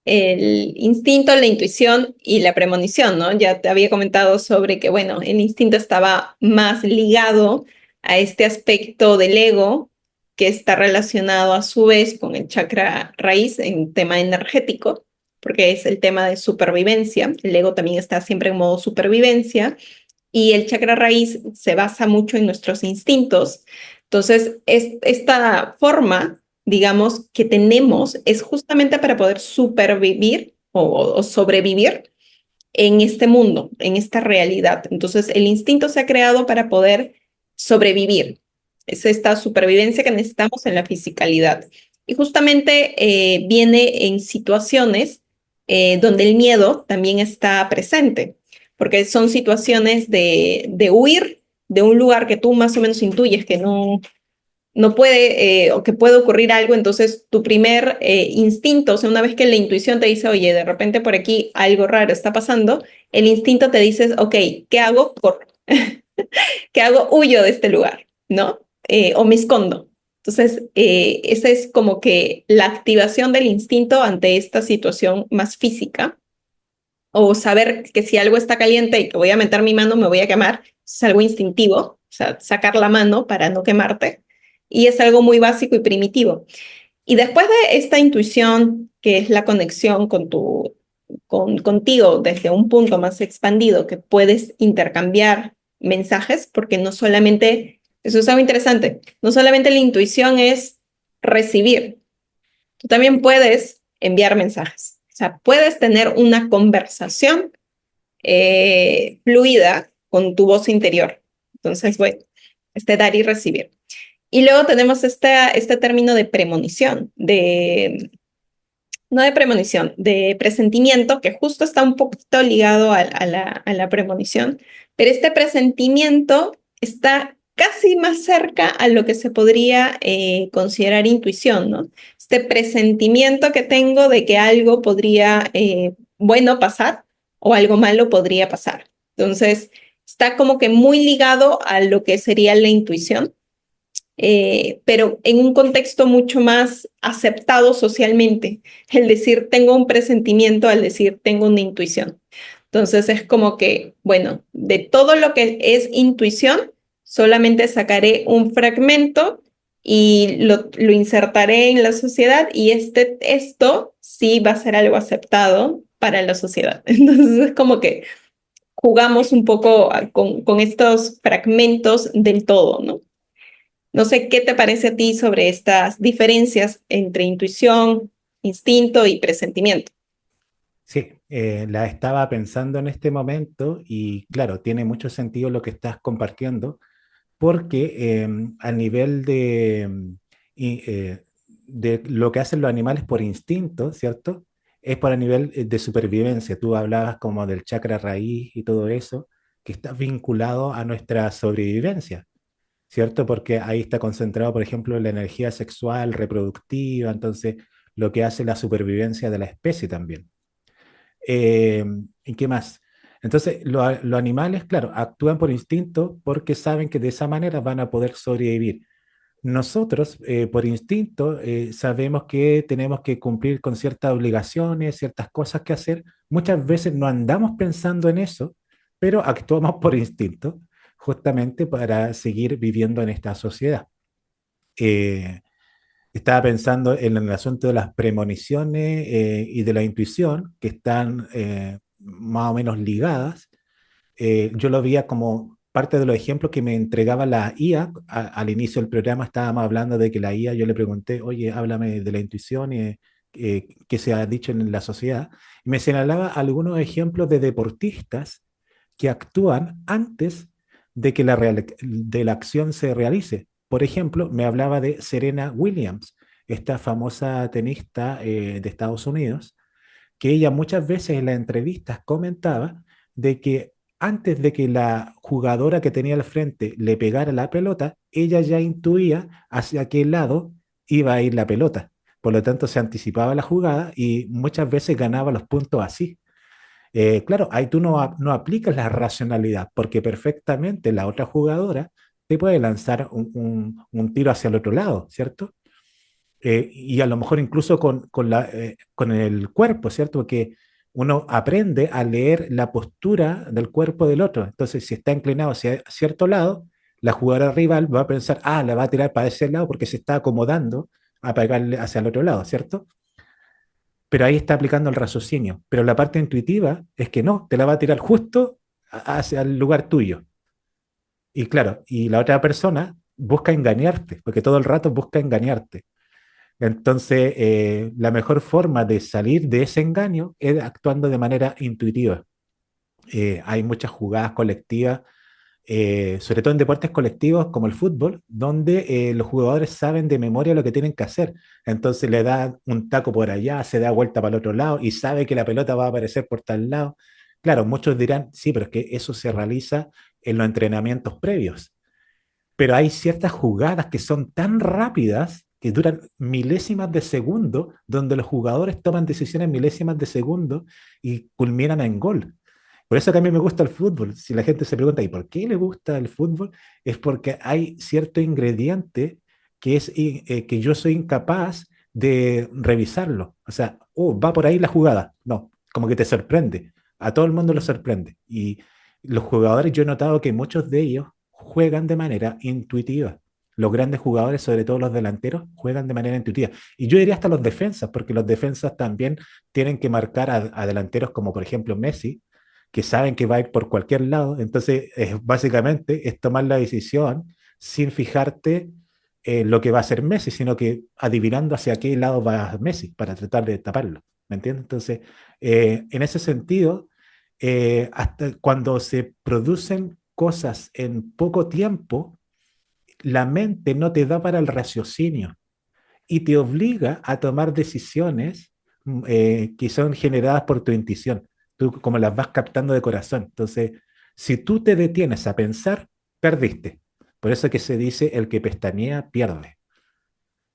el instinto, la intuición y la premonición, ¿no? Ya te había comentado sobre que, bueno, el instinto estaba más ligado a este aspecto del ego que está relacionado a su vez con el chakra raíz en tema energético, porque es el tema de supervivencia. El ego también está siempre en modo supervivencia y el chakra raíz se basa mucho en nuestros instintos. Entonces, esta forma, digamos, que tenemos es justamente para poder supervivir o sobrevivir en este mundo, en esta realidad. Entonces, el instinto se ha creado para poder sobrevivir. Es esta supervivencia que necesitamos en la fisicalidad. Y justamente viene en situaciones donde el miedo también está presente, porque son situaciones de huir de un lugar que tú más o menos intuyes que no puede o que puede ocurrir algo, entonces tu primer instinto, o sea, una vez que la intuición te dice, oye, de repente por aquí algo raro está pasando, el instinto te dice, ok, ¿qué hago? Corro. ¿Qué hago? Huyo de este lugar, ¿no? O me escondo. Entonces, esa es como que la activación del instinto ante esta situación más física, o saber que si algo está caliente y que voy a meter mi mano, me voy a quemar, es algo instintivo, o sea, sacar la mano para no quemarte, y es algo muy básico y primitivo. Y después de esta intuición, que es la conexión contigo desde un punto más expandido, que puedes intercambiar mensajes, porque no solamente, eso es algo interesante, no solamente la intuición es recibir, tú también puedes enviar mensajes. O sea, puedes tener una conversación fluida con tu voz interior. Entonces, bueno. este dar y recibir. Y luego tenemos este término de premonición, no de premonición, de presentimiento, que justo está un poquito ligado a la premonición, pero este presentimiento está casi más cerca a lo que se podría considerar intuición, ¿no? Este presentimiento que tengo de que algo podría, bueno, pasar o algo malo podría pasar. Entonces, está como que muy ligado a lo que sería la intuición, pero en un contexto mucho más aceptado socialmente. El decir tengo un presentimiento al decir tengo una intuición. Entonces es como que, bueno, de todo lo que es intuición, solamente sacaré un fragmento y lo insertaré en la sociedad y esto sí va a ser algo aceptado para la sociedad. Entonces es como que jugamos un poco con estos fragmentos del todo, ¿no? No sé qué te parece a ti sobre estas diferencias entre intuición, instinto y presentimiento. Sí, la estaba pensando en este momento y claro, tiene mucho sentido lo que estás compartiendo porque a nivel de lo que hacen los animales por instinto, ¿cierto? Es por a nivel de supervivencia. Tú hablabas como del chakra raíz y todo eso, que está vinculado a nuestra sobrevivencia, ¿cierto? Porque ahí está concentrado, por ejemplo, la energía sexual, reproductiva, entonces lo que hace la supervivencia de la especie también. Eh, ¿Y qué más? Entonces, los animales, claro, actúan por instinto porque saben que de esa manera van a poder sobrevivir. Nosotros, por instinto, sabemos que tenemos que cumplir con ciertas obligaciones, ciertas cosas que hacer. Muchas veces no andamos pensando en eso, pero actuamos por instinto, justamente para seguir viviendo en esta sociedad. Eh, Estaba pensando en el asunto de las premoniciones y de la intuición, que están más o menos ligadas. Yo lo veía como parte de los ejemplos que me entregaba la IA. Al inicio del programa estábamos hablando de que la IA, yo le pregunté, oye, háblame de la intuición y qué se ha dicho en la sociedad. Y me señalaba algunos ejemplos de deportistas que actúan antes de que de la acción se realice. Por ejemplo, me hablaba de Serena Williams, esta famosa tenista de Estados Unidos, que ella muchas veces en las entrevistas comentaba de que antes de que la jugadora que tenía al frente le pegara la pelota, ella ya intuía hacia qué lado iba a ir la pelota. Por lo tanto, se anticipaba la jugada y muchas veces ganaba los puntos así. Claro, ahí tú no aplicas la racionalidad, porque perfectamente la otra jugadora te puede lanzar un tiro hacia el otro lado, ¿cierto? Y a lo mejor incluso con el cuerpo, ¿cierto? Porque uno aprende a leer la postura del cuerpo del otro. Entonces, si está inclinado hacia cierto lado, la jugadora rival va a pensar, ah, la va a tirar para ese lado porque se está acomodando a pegarle hacia el otro lado, ¿cierto? Pero ahí está aplicando el raciocinio. Pero la parte intuitiva es que no, te la va a tirar justo hacia el lugar tuyo. Y claro, y la otra persona busca engañarte, porque todo el rato busca engañarte. Entonces, la mejor forma de salir de ese engaño es actuando de manera intuitiva. Hay muchas jugadas colectivas, sobre todo en deportes colectivos como el fútbol, donde los jugadores saben de memoria lo que tienen que hacer. Entonces le da un taco por allá, se da vuelta para el otro lado y sabe que la pelota va a aparecer por tal lado. Claro, muchos dirán, sí, pero es que eso se realiza en los entrenamientos previos, pero hay ciertas jugadas que son tan rápidas que duran milésimas de segundo, donde los jugadores toman decisiones milésimas de segundo y culminan en gol. Por eso que a mí me gusta el fútbol. Si la gente se pregunta, ¿y por qué le gusta el fútbol? Es porque hay cierto ingrediente que yo soy incapaz de revisarlo. O sea, oh, va por ahí la jugada. No, como que te sorprende. A todo el mundo lo sorprende. Y los jugadores, yo he notado que muchos de ellos juegan de manera intuitiva. Los grandes jugadores, sobre todo los delanteros, juegan de manera intuitiva. Y yo diría hasta los defensas, porque los defensas también tienen que marcar a delanteros como por ejemplo Messi, que saben que va a ir por cualquier lado. Entonces, básicamente es tomar la decisión sin fijarte en lo que va a hacer Messi, sino que adivinando hacia qué lado va Messi para tratar de taparlo. ¿Me entiendes? Entonces, en ese sentido, hasta cuando se producen cosas en poco tiempo, la mente no te da para el raciocinio y te obliga a tomar decisiones que son generadas por tu intuición, tú como las vas captando de corazón. Entonces, si tú te detienes a pensar, perdiste. Por eso que se dice el que pestañea pierde.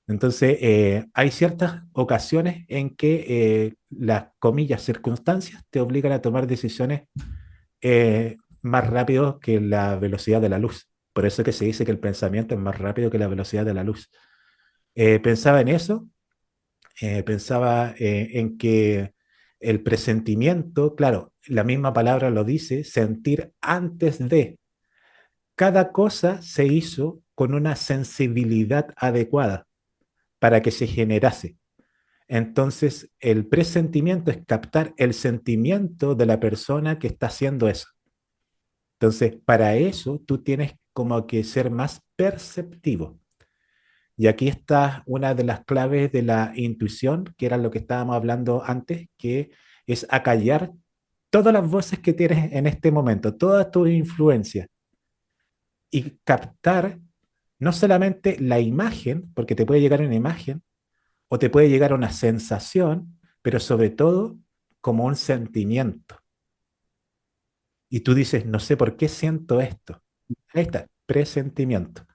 Entonces, hay ciertas ocasiones en que las comillas circunstancias te obligan a tomar decisiones más rápido que la velocidad de la luz. Por eso que se dice que el pensamiento es más rápido que la velocidad de la luz. Pensaba en eso, pensaba en que el presentimiento, claro, la misma palabra lo dice, sentir antes de. Cada cosa se hizo con una sensibilidad adecuada para que se generase. Entonces, el presentimiento es captar el sentimiento de la persona que está haciendo eso. Entonces, para eso tú tienes como que ser más perceptivo. Y aquí está una de las claves de la intuición, que era lo que estábamos hablando antes, que es acallar todas las voces que tienes en este momento, todas tus influencias, y captar no solamente la imagen, porque te puede llegar una imagen, o te puede llegar una sensación, pero sobre todo como un sentimiento. Y tú dices, no sé por qué siento esto. Ahí está, presentimiento.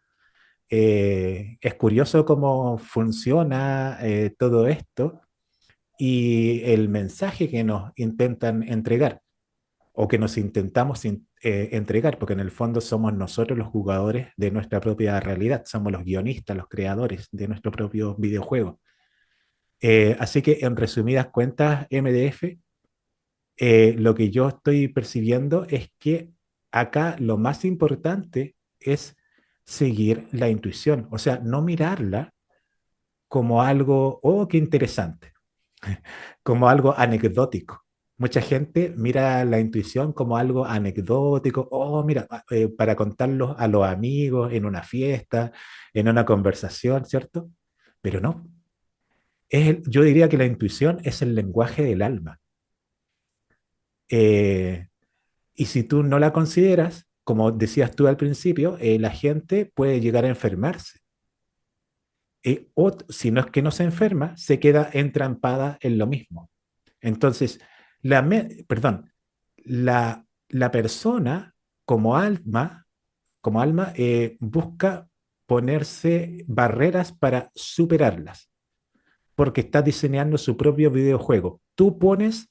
Es curioso cómo funciona todo esto y el mensaje que nos intentan entregar o que nos intentamos entregar, porque en el fondo somos nosotros los jugadores de nuestra propia realidad, somos los guionistas, los creadores de nuestro propio videojuego. Así que en resumidas cuentas, MDF, lo que yo estoy percibiendo es que acá lo más importante es seguir la intuición, o sea, no mirarla como algo, oh, qué interesante, como algo anecdótico. Mucha gente mira la intuición como algo anecdótico, oh, mira, para contarlo a los amigos en una fiesta, en una conversación, ¿cierto? Pero no, yo diría que la intuición es el lenguaje del alma. Eh, y si tú no la consideras, como decías tú al principio, la gente puede llegar a enfermarse. O si no es que no se enferma, se queda entrampada en lo mismo. Entonces, perdón, la persona como alma busca ponerse barreras para superarlas, porque está diseñando su propio videojuego. Tú pones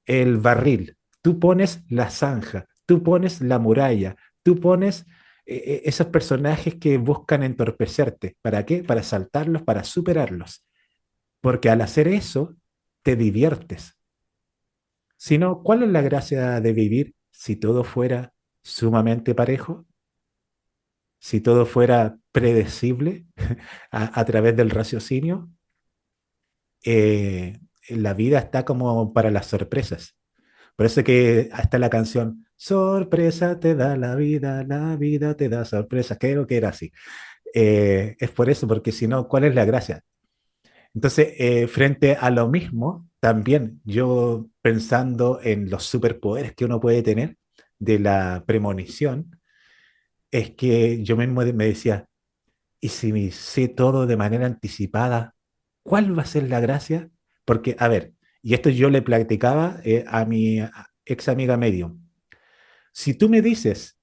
el barril, tú pones la zanja, tú pones la muralla, tú pones esos personajes que buscan entorpecerte. ¿Para qué? Para saltarlos, para superarlos. Porque al hacer eso, te diviertes. Si no, ¿cuál es la gracia de vivir si todo fuera sumamente parejo? Si todo fuera predecible a través del raciocinio, la vida está como para las sorpresas. Por eso que hasta la canción, sorpresa te da la vida te da sorpresas, creo que era así. Es por eso, porque si no, ¿cuál es la gracia? Entonces, frente a lo mismo, también yo pensando en los superpoderes que uno puede tener de la premonición, es que yo mismo me decía, ¿y si me sé todo de manera anticipada, cuál va a ser la gracia? Porque, a ver, y esto yo le platicaba a mi ex amiga Medium. Si tú me dices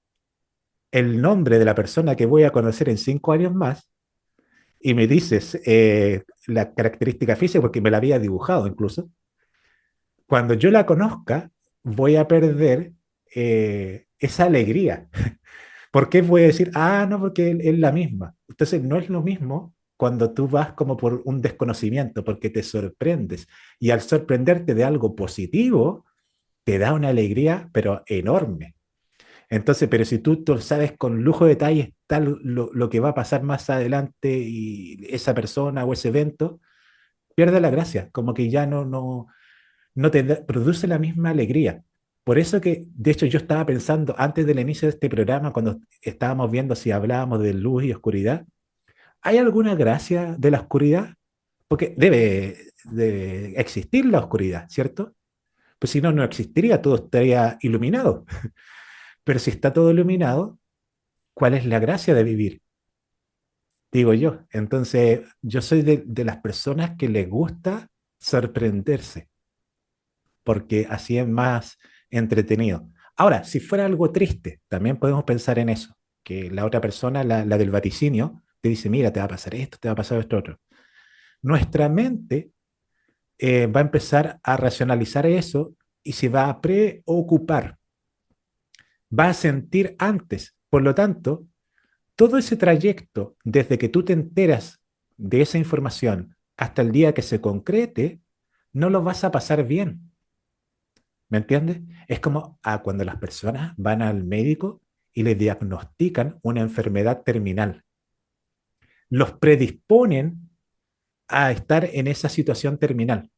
el nombre de la persona que voy a conocer en 5 años más y me dices la característica física, porque me la había dibujado incluso, cuando yo la conozca, voy a perder esa alegría. ¿Por qué voy a decir, ah, no, porque es la misma? Entonces, no es lo mismo cuando tú vas como por un desconocimiento, porque te sorprendes. Y al sorprenderte de algo positivo, te da una alegría, pero enorme. Entonces, pero si tú sabes con lujo de detalles tal lo que va a pasar más adelante y esa persona o ese evento, pierde la gracia, como que ya no te produce la misma alegría. Por eso que, de hecho, yo estaba pensando antes del inicio de este programa, cuando estábamos viendo si hablábamos de luz y oscuridad, ¿hay alguna gracia de la oscuridad? Porque debe existir la oscuridad, ¿cierto? Pues si no, no existiría, todo estaría iluminado. Pero si está todo iluminado, ¿cuál es la gracia de vivir? digo yo. Entonces, yo soy de las personas que les gusta sorprenderse, porque así es más entretenido. Ahora, si fuera algo triste, también podemos pensar en eso, que la otra persona, la del vaticinio, te dice, mira, te va a pasar esto, te va a pasar esto otro. Nuestra mente va a empezar a racionalizar eso y se va a preocupar, va a sentir antes. Por lo tanto, todo ese trayecto, desde que tú te enteras de esa información hasta el día que se concrete, no lo vas a pasar bien. ¿Me entiendes? Es como cuando las personas van al médico y les diagnostican una enfermedad terminal. Los predisponen a estar en esa situación terminal.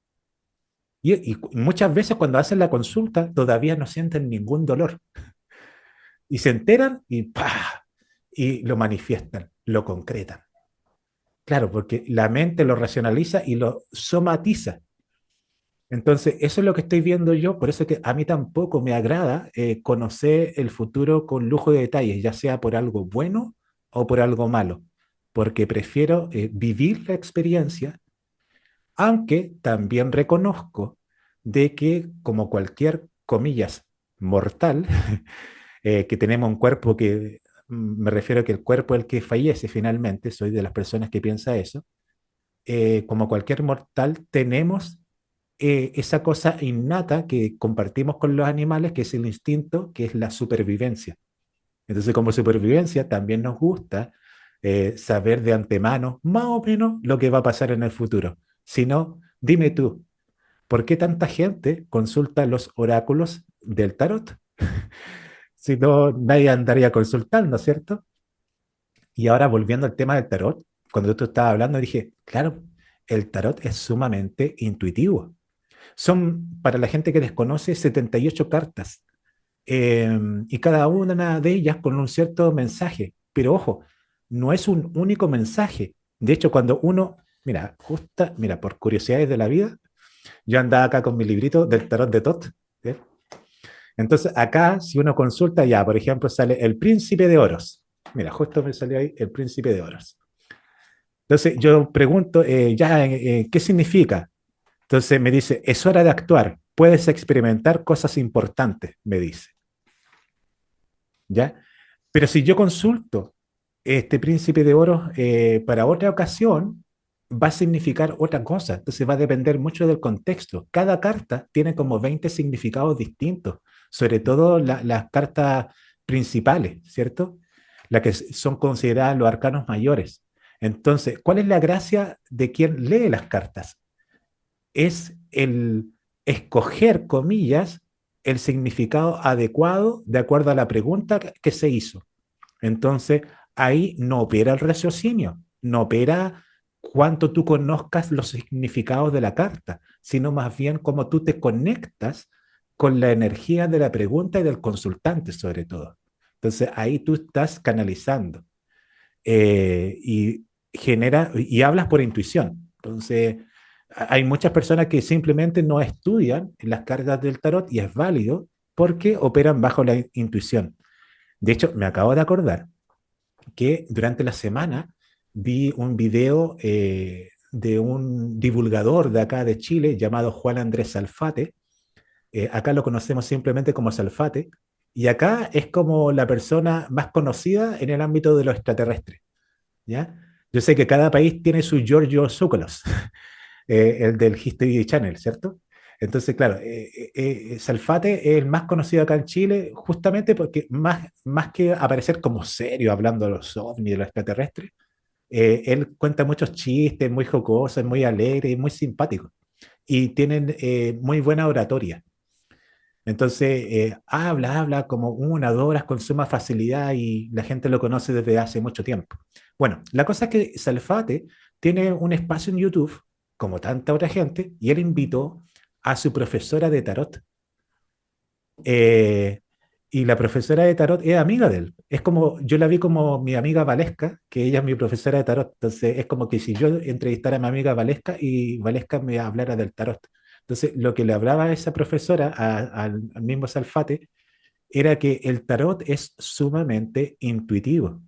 Y muchas veces cuando hacen la consulta todavía no sienten ningún dolor. Y se enteran y ¡pah! Y lo manifiestan, lo concretan. Claro, porque la mente lo racionaliza y lo somatiza. Entonces, eso es lo que estoy viendo yo, por eso es que a mí tampoco me agrada conocer el futuro con lujo de detalles, ya sea por algo bueno o por algo malo, porque prefiero vivir la experiencia, aunque también reconozco de que como cualquier, comillas, mortal, que tenemos un cuerpo que, me refiero a que el cuerpo es el que fallece finalmente, soy de las personas que piensa eso, como cualquier mortal, tenemos esa cosa innata que compartimos con los animales, que es el instinto, que es la supervivencia. Entonces, como supervivencia, también nos gusta saber de antemano más o menos lo que va a pasar en el futuro. Si no, dime tú, ¿por qué tanta gente consulta los oráculos del tarot? Si no, nadie andaría consultando, ¿cierto? Y ahora volviendo al tema del tarot, cuando tú estabas hablando, dije, claro, el tarot es sumamente intuitivo. Son, para la gente que desconoce, 78 cartas y cada una de ellas con un cierto mensaje. Pero ojo, no es un único mensaje. De hecho, cuando uno, mira, mira, por curiosidades de la vida, yo andaba acá con mi librito del tarot de Tot. ¿Sí? Entonces, acá, si uno consulta ya, por ejemplo, sale el príncipe de oros. Mira, justo me salió ahí el príncipe de oros. Entonces, yo pregunto, ya, ¿qué significa? Entonces me dice, es hora de actuar, puedes experimentar cosas importantes, me dice, ¿ya? Pero si yo consulto este príncipe de oro para otra ocasión, va a significar otra cosa. Entonces va a depender mucho del contexto. Cada carta tiene como 20 significados distintos, sobre todo las cartas principales, ¿cierto? Las que son consideradas los arcanos mayores. Entonces, ¿cuál es la gracia de quien lee las cartas? Es el escoger, comillas, el significado adecuado de acuerdo a la pregunta que se hizo. Entonces, ahí no opera el raciocinio, no opera cuánto tú conozcas los significados de la carta, sino más bien cómo tú te conectas con la energía de la pregunta y del consultante, sobre todo. Entonces, ahí tú estás canalizando y y hablas por intuición. Entonces, hay muchas personas que simplemente no estudian las cartas del tarot y es válido porque operan bajo la intuición. De hecho, me acabo de acordar que durante la semana vi un video de un divulgador de acá de Chile llamado Juan Andrés Salfate. Acá lo conocemos simplemente como Salfate. Y acá es como la persona más conocida en el ámbito de lo extraterrestre. ¿Ya? Yo sé que cada país tiene su Giorgio Tsoukalos, el del History Channel, ¿cierto? Entonces, claro, Salfate es el más conocido acá en Chile justamente porque más que aparecer como serio hablando de los ovnis, de los extraterrestres, él cuenta muchos chistes, muy jocosos, muy alegres y muy simpáticos. Y tienen muy buena oratoria. Entonces, habla como 1 o 2 horas con suma facilidad y la gente lo conoce desde hace mucho tiempo. Bueno, la cosa es que Salfate tiene un espacio en YouTube, como tanta otra gente, y él invitó a su profesora de tarot. Eh, y la profesora de tarot es amiga de él. Es como, yo la vi como mi amiga Valesca, que ella es mi profesora de tarot. Entonces, es como que si yo entrevistara a mi amiga Valesca y Valesca me hablara del tarot. Entonces, lo que le hablaba a esa profesora, al mismo Salfate, era que el tarot es sumamente intuitivo.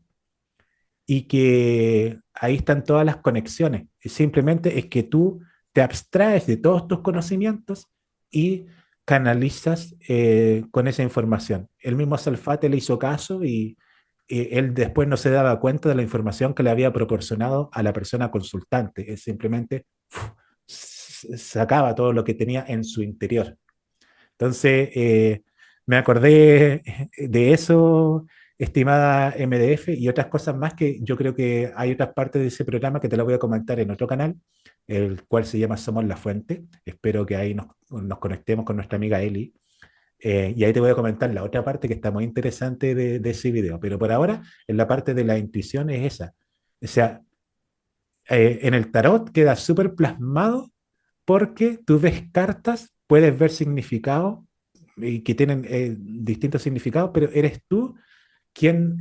y que ahí están todas las conexiones. Simplemente es que tú te abstraes de todos tus conocimientos y canalizas con esa información. El mismo Salfate le hizo caso y él después no se daba cuenta de la información que le había proporcionado a la persona consultante. Él simplemente sacaba todo lo que tenía en su interior. Entonces, me acordé de eso, estimada MDF, y otras cosas más que yo creo que hay otras partes de ese programa que te lo voy a comentar en otro canal, el cual se llama Somos la Fuente. Espero que ahí nos conectemos con nuestra amiga Eli. Y ahí te voy a comentar la otra parte que está muy interesante de ese video. Pero por ahora, en la parte de la intuición es esa. O sea, en el tarot queda súper plasmado porque tú ves cartas, puedes ver significados y que tienen distintos significados, pero eres tú quien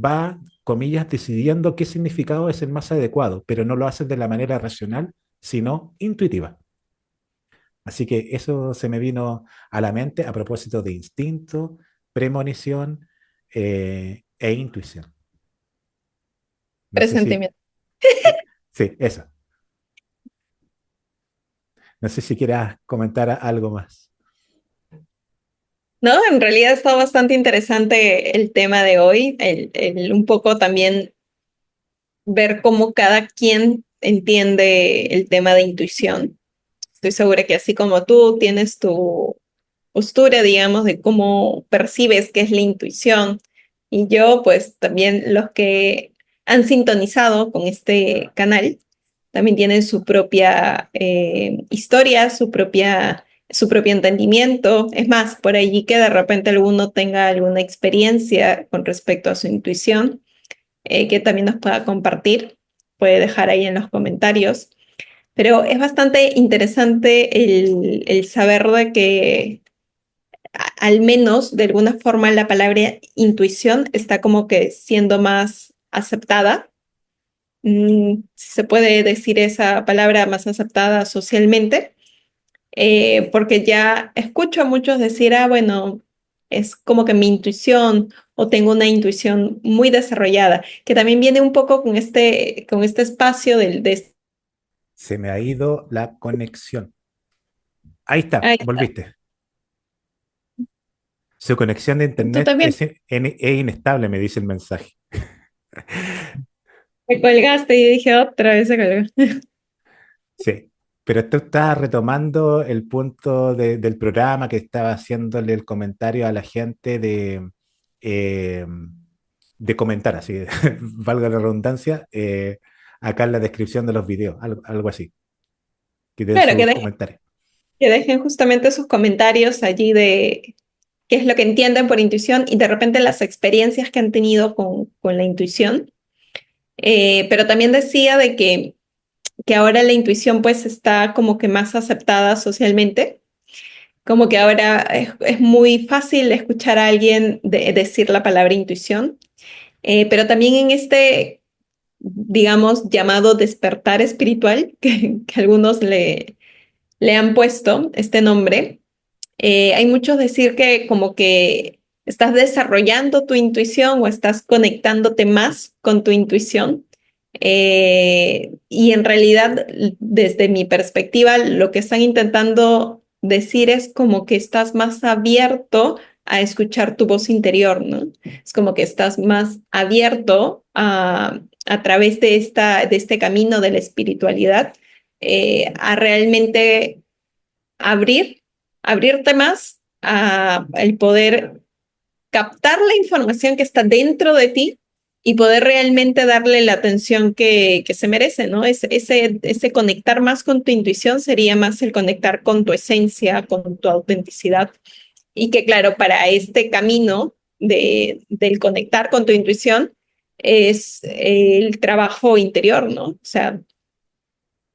va, comillas, decidiendo qué significado es el más adecuado, pero no lo haces de la manera racional, sino intuitiva. Así que eso se me vino a la mente a propósito de instinto, premonición e intuición. No sé si... Presentimiento. Sí, eso. No sé si quieras comentar algo más. No, en realidad está bastante interesante el tema de hoy, un poco también ver cómo cada quien entiende el tema de intuición. Estoy segura que así como tú tienes tu postura, digamos, de cómo percibes qué es la intuición, y yo, pues también los que han sintonizado con este canal, también tienen su propia historia, su propio entendimiento. Es más, por allí que de repente alguno tenga alguna experiencia con respecto a su intuición, que también nos pueda compartir, puede dejar ahí en los comentarios. Pero es bastante interesante el saber de que al menos de alguna forma la palabra intuición está como que siendo más aceptada, si se puede decir esa palabra, más aceptada socialmente, porque ya escucho a muchos decir, ah, bueno, es como que mi intuición o tengo una intuición muy desarrollada, que también viene un poco con este espacio Se me ha ido la conexión. Ahí está, Ay, volviste. Su conexión de tú internet también es inestable, me dice el mensaje. me colgaste y dije otra vez se colgó. Sí, pero tú estás retomando el punto del programa que estaba haciéndole el comentario a la gente eh, de comentar, así, valga la redundancia, acá en la descripción de los videos, algo así, que den Claro, sus comentarios. que dejen justamente sus comentarios allí de qué es lo que entienden por intuición y de repente las experiencias que han tenido con la intuición. Pero también decía de que ahora la intuición pues está como que más aceptada socialmente, como que ahora es muy fácil escuchar a alguien decir la palabra intuición, pero también en este, digamos, llamado despertar espiritual, que algunos le han puesto este nombre. Hay muchos decir que como que estás desarrollando tu intuición o estás conectándote más con tu intuición. Y en realidad, desde mi perspectiva, lo que están intentando decir es como que estás más abierto a escuchar tu voz interior, ¿no? Es como que estás más abierto a través de este camino de la espiritualidad, a realmente abrir, abrirte más a el poder captar la información que está dentro de ti y poder realmente darle la atención que se merece, ¿no? Ese conectar más con tu intuición sería más el conectar con tu esencia, con tu autenticidad. Y que claro, para este camino del conectar con tu intuición es el trabajo interior, ¿no? O sea,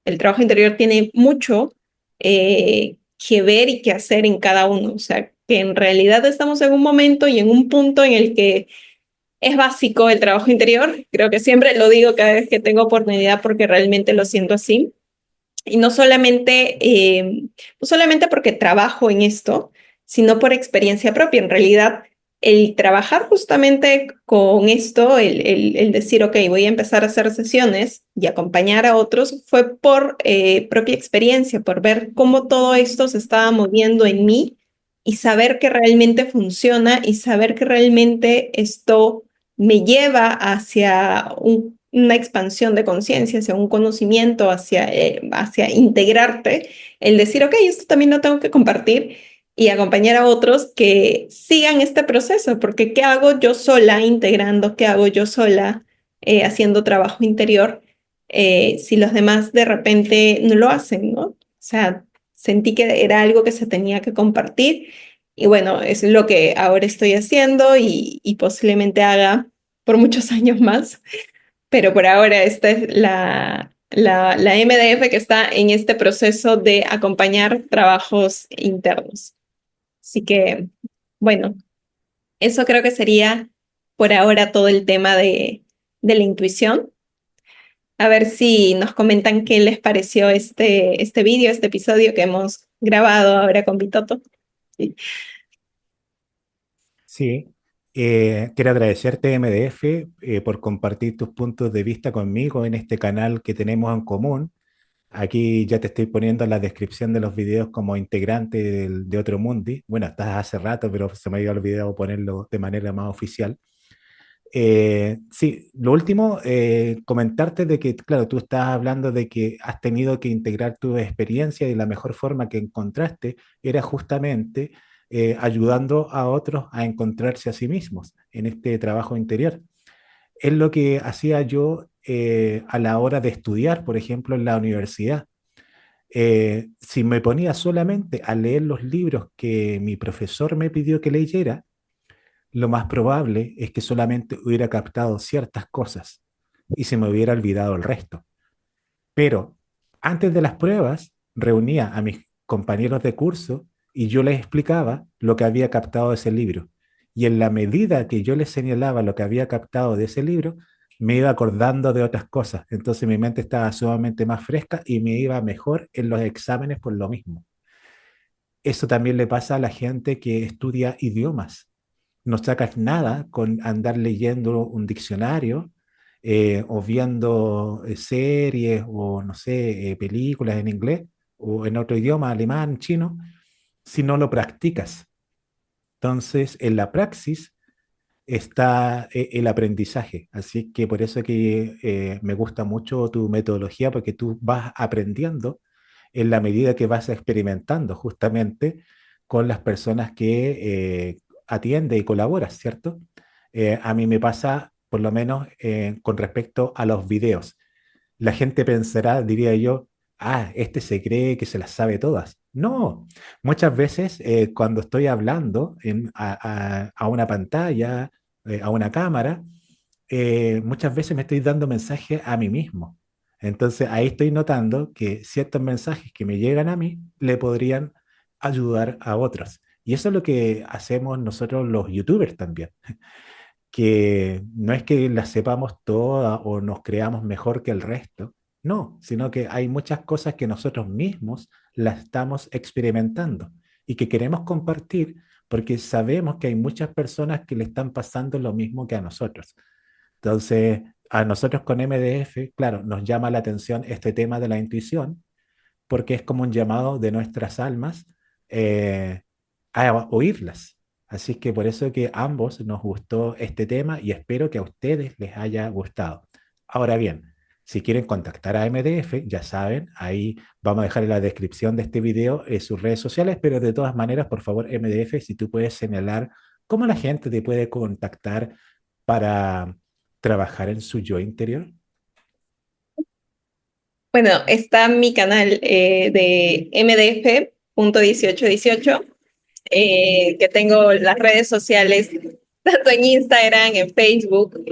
el trabajo interior tiene mucho que ver y que hacer en cada uno. O sea, que en realidad estamos en un momento y en un punto en el que es básico el trabajo interior. Creo que siempre lo digo cada vez que tengo oportunidad porque realmente lo siento así. Y no solamente porque trabajo en esto, sino por experiencia propia. En realidad, el trabajar justamente con esto, el decir, ok, voy a empezar a hacer sesiones y acompañar a otros, fue por propia experiencia, por ver cómo todo esto se estaba moviendo en mí y saber que realmente funciona y saber que realmente esto me lleva hacia una expansión de conciencia, hacia un conocimiento, hacia integrarte, el decir, ok, esto también lo tengo que compartir y acompañar a otros que sigan este proceso, porque ¿qué hago yo sola integrando? ¿Qué hago yo sola haciendo trabajo interior si los demás de repente no lo hacen, ¿no? O sea, sentí que era algo que se tenía que compartir y bueno, es lo que ahora estoy haciendo y posiblemente haga por muchos años más, pero por ahora esta es la MDF que está en este proceso de acompañar trabajos internos. Así que, bueno, eso creo que sería por ahora todo el tema de la intuición. A ver si nos comentan qué les pareció este vídeo, este episodio que hemos grabado ahora con Vitoto. Sí. Sí, quiero agradecerte, MDF, por compartir tus puntos de vista conmigo en este canal que tenemos en común. Aquí ya te estoy poniendo en la descripción de los videos como integrante de Otro Mundi. Bueno, estás hace rato, pero se me había olvidado ponerlo de manera más oficial. Sí, lo último, comentarte de que, claro, tú estás hablando de que has tenido que integrar tu experiencia y la mejor forma que encontraste era justamente ayudando a otros a encontrarse a sí mismos en este trabajo interior. Es lo que hacía yo a la hora de estudiar, por ejemplo, en la universidad. Si me ponía solamente a leer los libros que mi profesor me pidió que leyera, lo más probable es que solamente hubiera captado ciertas cosas y se me hubiera olvidado el resto. Pero antes de las pruebas, reunía a mis compañeros de curso y yo les explicaba lo que había captado de ese libro. Y en la medida que yo les señalaba lo que había captado de ese libro, me iba acordando de otras cosas. Entonces mi mente estaba sumamente más fresca y me iba mejor en los exámenes por lo mismo. Eso también le pasa a la gente que estudia idiomas. No sacas nada con andar leyendo un diccionario o viendo series o, no sé, películas en inglés o en otro idioma, alemán, chino, si no lo practicas. Entonces, en la praxis está el aprendizaje. Así que por eso que me gusta mucho tu metodología, porque tú vas aprendiendo en la medida que vas experimentando justamente con las personas que atiende y colaboras, ¿cierto? A mí me pasa, por lo menos, con respecto a los videos. La gente pensará, diría yo, ah, este se cree que se las sabe todas. No, muchas veces cuando estoy hablando a una pantalla, a una cámara, muchas veces me estoy dando mensajes a mí mismo. Entonces ahí estoy notando que ciertos mensajes que me llegan a mí le podrían ayudar a otros. Y eso es lo que hacemos nosotros los youtubers también, que no es que las sepamos todas o nos creamos mejor que el resto, no, sino que hay muchas cosas que nosotros mismos las estamos experimentando y que queremos compartir porque sabemos que hay muchas personas que le están pasando lo mismo que a nosotros. Entonces, a nosotros con MDF, claro, nos llama la atención este tema de la intuición, porque es como un llamado de nuestras almas eh, a oírlas. Así que por eso que a ambos nos gustó este tema y espero que a ustedes les haya gustado. Ahora bien, si quieren contactar a MDF, ya saben, ahí vamos a dejar en la descripción de este video sus redes sociales, pero de todas maneras, por favor, MDF, si tú puedes señalar cómo la gente te puede contactar para trabajar en su yo interior. Bueno, está mi canal de mdf.1818, que tengo las redes sociales, tanto en Instagram, en Facebook,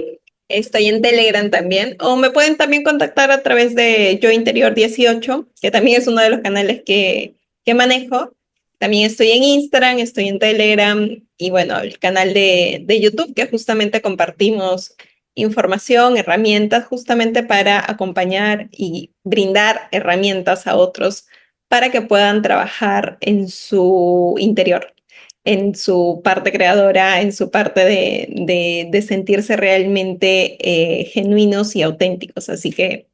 estoy en Telegram también, o me pueden también contactar a través de Yo Interior 18, que también es uno de los canales que manejo. También estoy en Instagram, estoy en Telegram y bueno, el canal de YouTube que justamente compartimos información, herramientas justamente para acompañar y brindar herramientas a otros para que puedan trabajar en su interior. en su parte creadora, en su parte de sentirse realmente genuinos y auténticos. Así que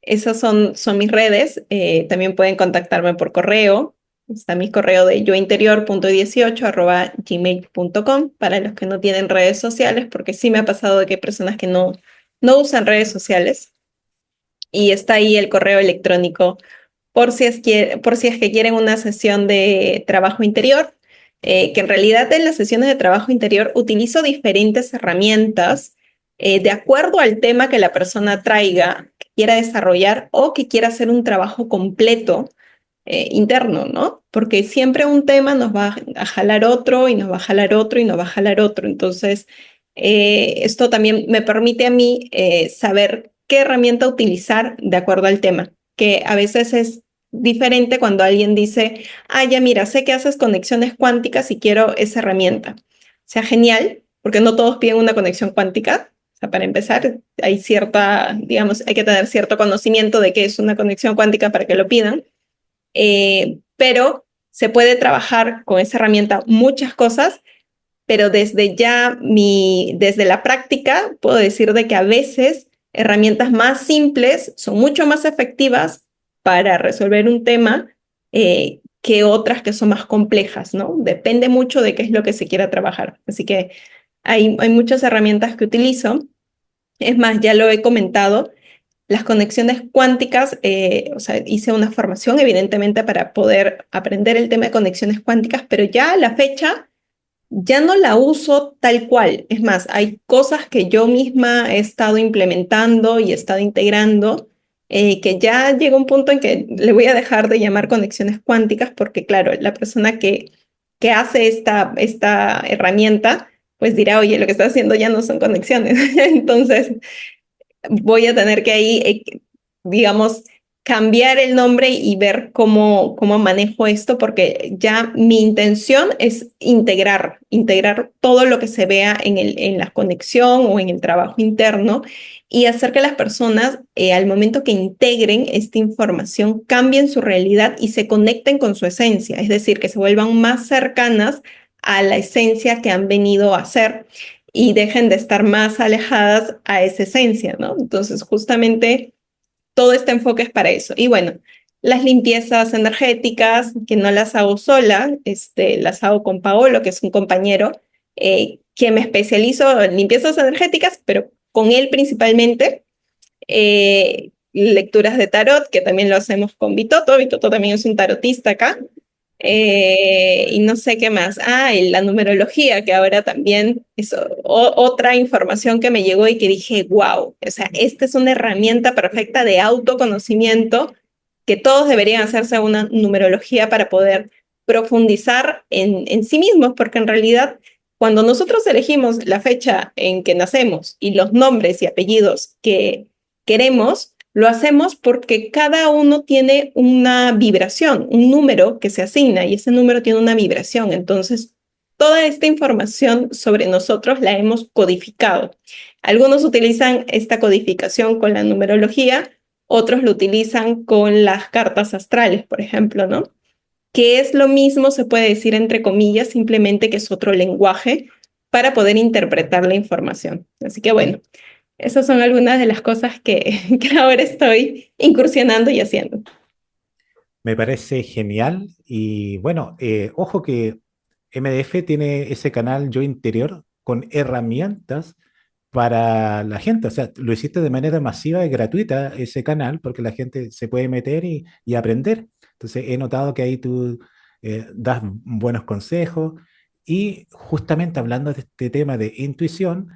esas son mis redes. También pueden contactarme por correo. Está mi correo de yointerior.18@gmail.com para los que no tienen redes sociales, porque sí me ha pasado de que hay personas que no usan redes sociales. Y está ahí el correo electrónico por si es que quieren una sesión de trabajo interior, que en realidad en las sesiones de trabajo interior utilizo diferentes herramientas de acuerdo al tema que la persona traiga, que quiera desarrollar o que quiera hacer un trabajo completo interno, ¿no? Porque siempre un tema nos va a jalar otro y nos va a jalar otro y nos va a jalar otro. Entonces, esto también me permite a mí saber qué herramienta utilizar de acuerdo al tema, que a veces es diferente cuando alguien dice, ah, ya mira, sé que haces conexiones cuánticas y quiero esa herramienta. O sea, genial, porque no todos piden una conexión cuántica. O sea, para empezar, hay cierta, digamos, hay que tener cierto conocimiento de qué es una conexión cuántica para que lo pidan, pero se puede trabajar con esa herramienta muchas cosas, pero desde la práctica puedo decir de que a veces herramientas más simples son mucho más efectivas para resolver un tema que otras que son más complejas, ¿no? Depende mucho de qué es lo que se quiera trabajar. Así que hay muchas herramientas que utilizo. Es más, ya lo he comentado, las conexiones cuánticas, o sea, hice una formación evidentemente para poder aprender el tema de conexiones cuánticas, pero ya a la fecha ya no la uso tal cual. Es más, hay cosas que yo misma he estado implementando y he estado integrando, que ya llega un punto en que le voy a dejar de llamar conexiones cuánticas porque, claro, la persona que hace esta herramienta, pues dirá, oye, lo que está haciendo ya no son conexiones. Entonces, voy a tener que ahí, digamos, cambiar el nombre y ver cómo manejo esto, porque ya mi intención es integrar todo lo que se vea en la conexión o en el trabajo interno y hacer que las personas, al momento que integren esta información, cambien su realidad y se conecten con su esencia, es decir, que se vuelvan más cercanas a la esencia que han venido a ser y dejen de estar más alejadas a esa esencia, ¿no? Entonces, justamente todo este enfoque es para eso. Y bueno, las limpiezas energéticas, que no las hago sola, las hago con Paolo, que es un compañero, que me especializo en limpiezas energéticas, pero con él principalmente. Lecturas de tarot, que también lo hacemos con Vitoto. Vitoto también es un tarotista acá. Y no sé qué más. Ah, y la numerología, que ahora también es otra información que me llegó y que dije, wow, o sea, esta es una herramienta perfecta de autoconocimiento que todos deberían hacerse una numerología para poder profundizar en sí mismos, porque en realidad cuando nosotros elegimos la fecha en que nacemos y los nombres y apellidos que queremos, lo hacemos porque cada uno tiene una vibración, un número que se asigna y ese número tiene una vibración. Entonces, toda esta información sobre nosotros la hemos codificado. Algunos utilizan esta codificación con la numerología, otros lo utilizan con las cartas astrales, por ejemplo, ¿no? Que es lo mismo, se puede decir entre comillas, simplemente que es otro lenguaje para poder interpretar la información. Así que bueno, esas son algunas de las cosas que ahora estoy incursionando y haciendo. Me parece genial y bueno, ojo que MDF tiene ese canal Yo Interior con herramientas para la gente. O sea, lo hiciste de manera masiva y gratuita ese canal porque la gente se puede meter y aprender. Entonces he notado que ahí tú das buenos consejos y justamente hablando de este tema de intuición,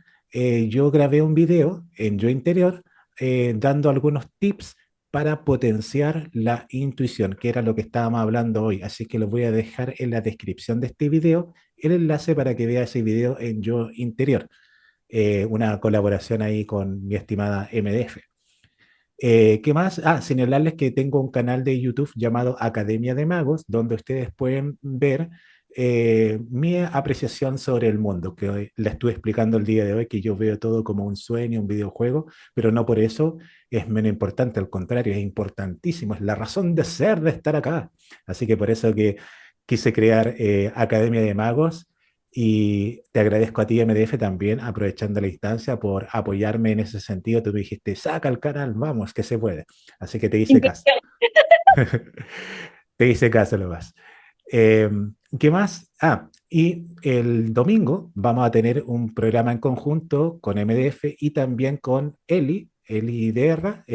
yo grabé un video en Yo Interior dando algunos tips para potenciar la intuición, que era lo que estábamos hablando hoy. Así que lo voy a dejar en la descripción de este video el enlace para que vea ese video en Yo Interior, una colaboración ahí con mi estimada MDF. ¿Qué más? Ah, señalarles que tengo un canal de YouTube llamado Academia de Magos, donde ustedes pueden ver mi apreciación sobre el mundo, que hoy la estuve explicando el día de hoy, que yo veo todo como un sueño, un videojuego, pero no por eso es menos importante, al contrario, es importantísimo, es la razón de ser de estar acá. Así que por eso que quise crear Academia de Magos y te agradezco a ti, MDF, también, aprovechando la instancia por apoyarme en ese sentido. Tú me dijiste, saca el canal, vamos, que se puede. Así que te hice caso. Intuición. Te hice caso, lo más. Eh, ¿Qué más? Ah, y el domingo vamos a tener un programa en conjunto con MDF y también con Eli Derra.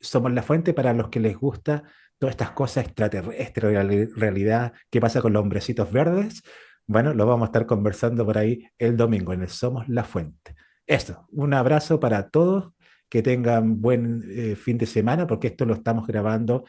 Somos la fuente para los que les gusta todas estas cosas extraterrestres, realidad, qué pasa con los hombrecitos verdes. Bueno, lo vamos a estar conversando por ahí el domingo en el Somos la Fuente. Eso, un abrazo para todos, que tengan buen fin de semana, porque esto lo estamos grabando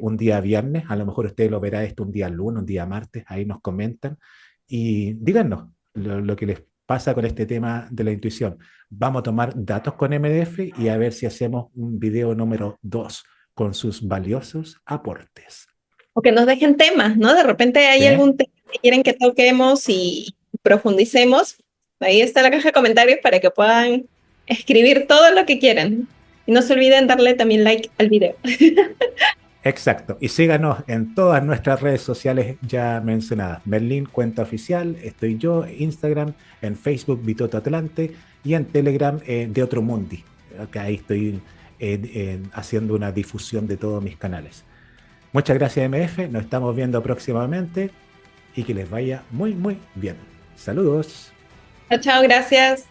un día viernes, a lo mejor usted lo verá esto un día lunes, un día martes, ahí nos comentan y díganos lo que les pasa con este tema de la intuición. Vamos a tomar datos con MDF y a ver si hacemos un video número 2 con sus valiosos aportes. O que nos dejen temas, ¿no? De repente hay ¿Sí? algún tema que quieren que toquemos y profundicemos. Ahí está la caja de comentarios para que puedan escribir todo lo que quieran. Y no se olviden darle también like al video. Exacto. Y síganos en todas nuestras redes sociales ya mencionadas. Merlin, cuenta oficial, estoy yo, Instagram, en Facebook, Bitoto Atlante, y en Telegram, de Otro Mundi. Acá ahí estoy haciendo una difusión de todos mis canales. Muchas gracias, MF. Nos estamos viendo próximamente y que les vaya muy, muy bien. Saludos. Chao, chao, gracias.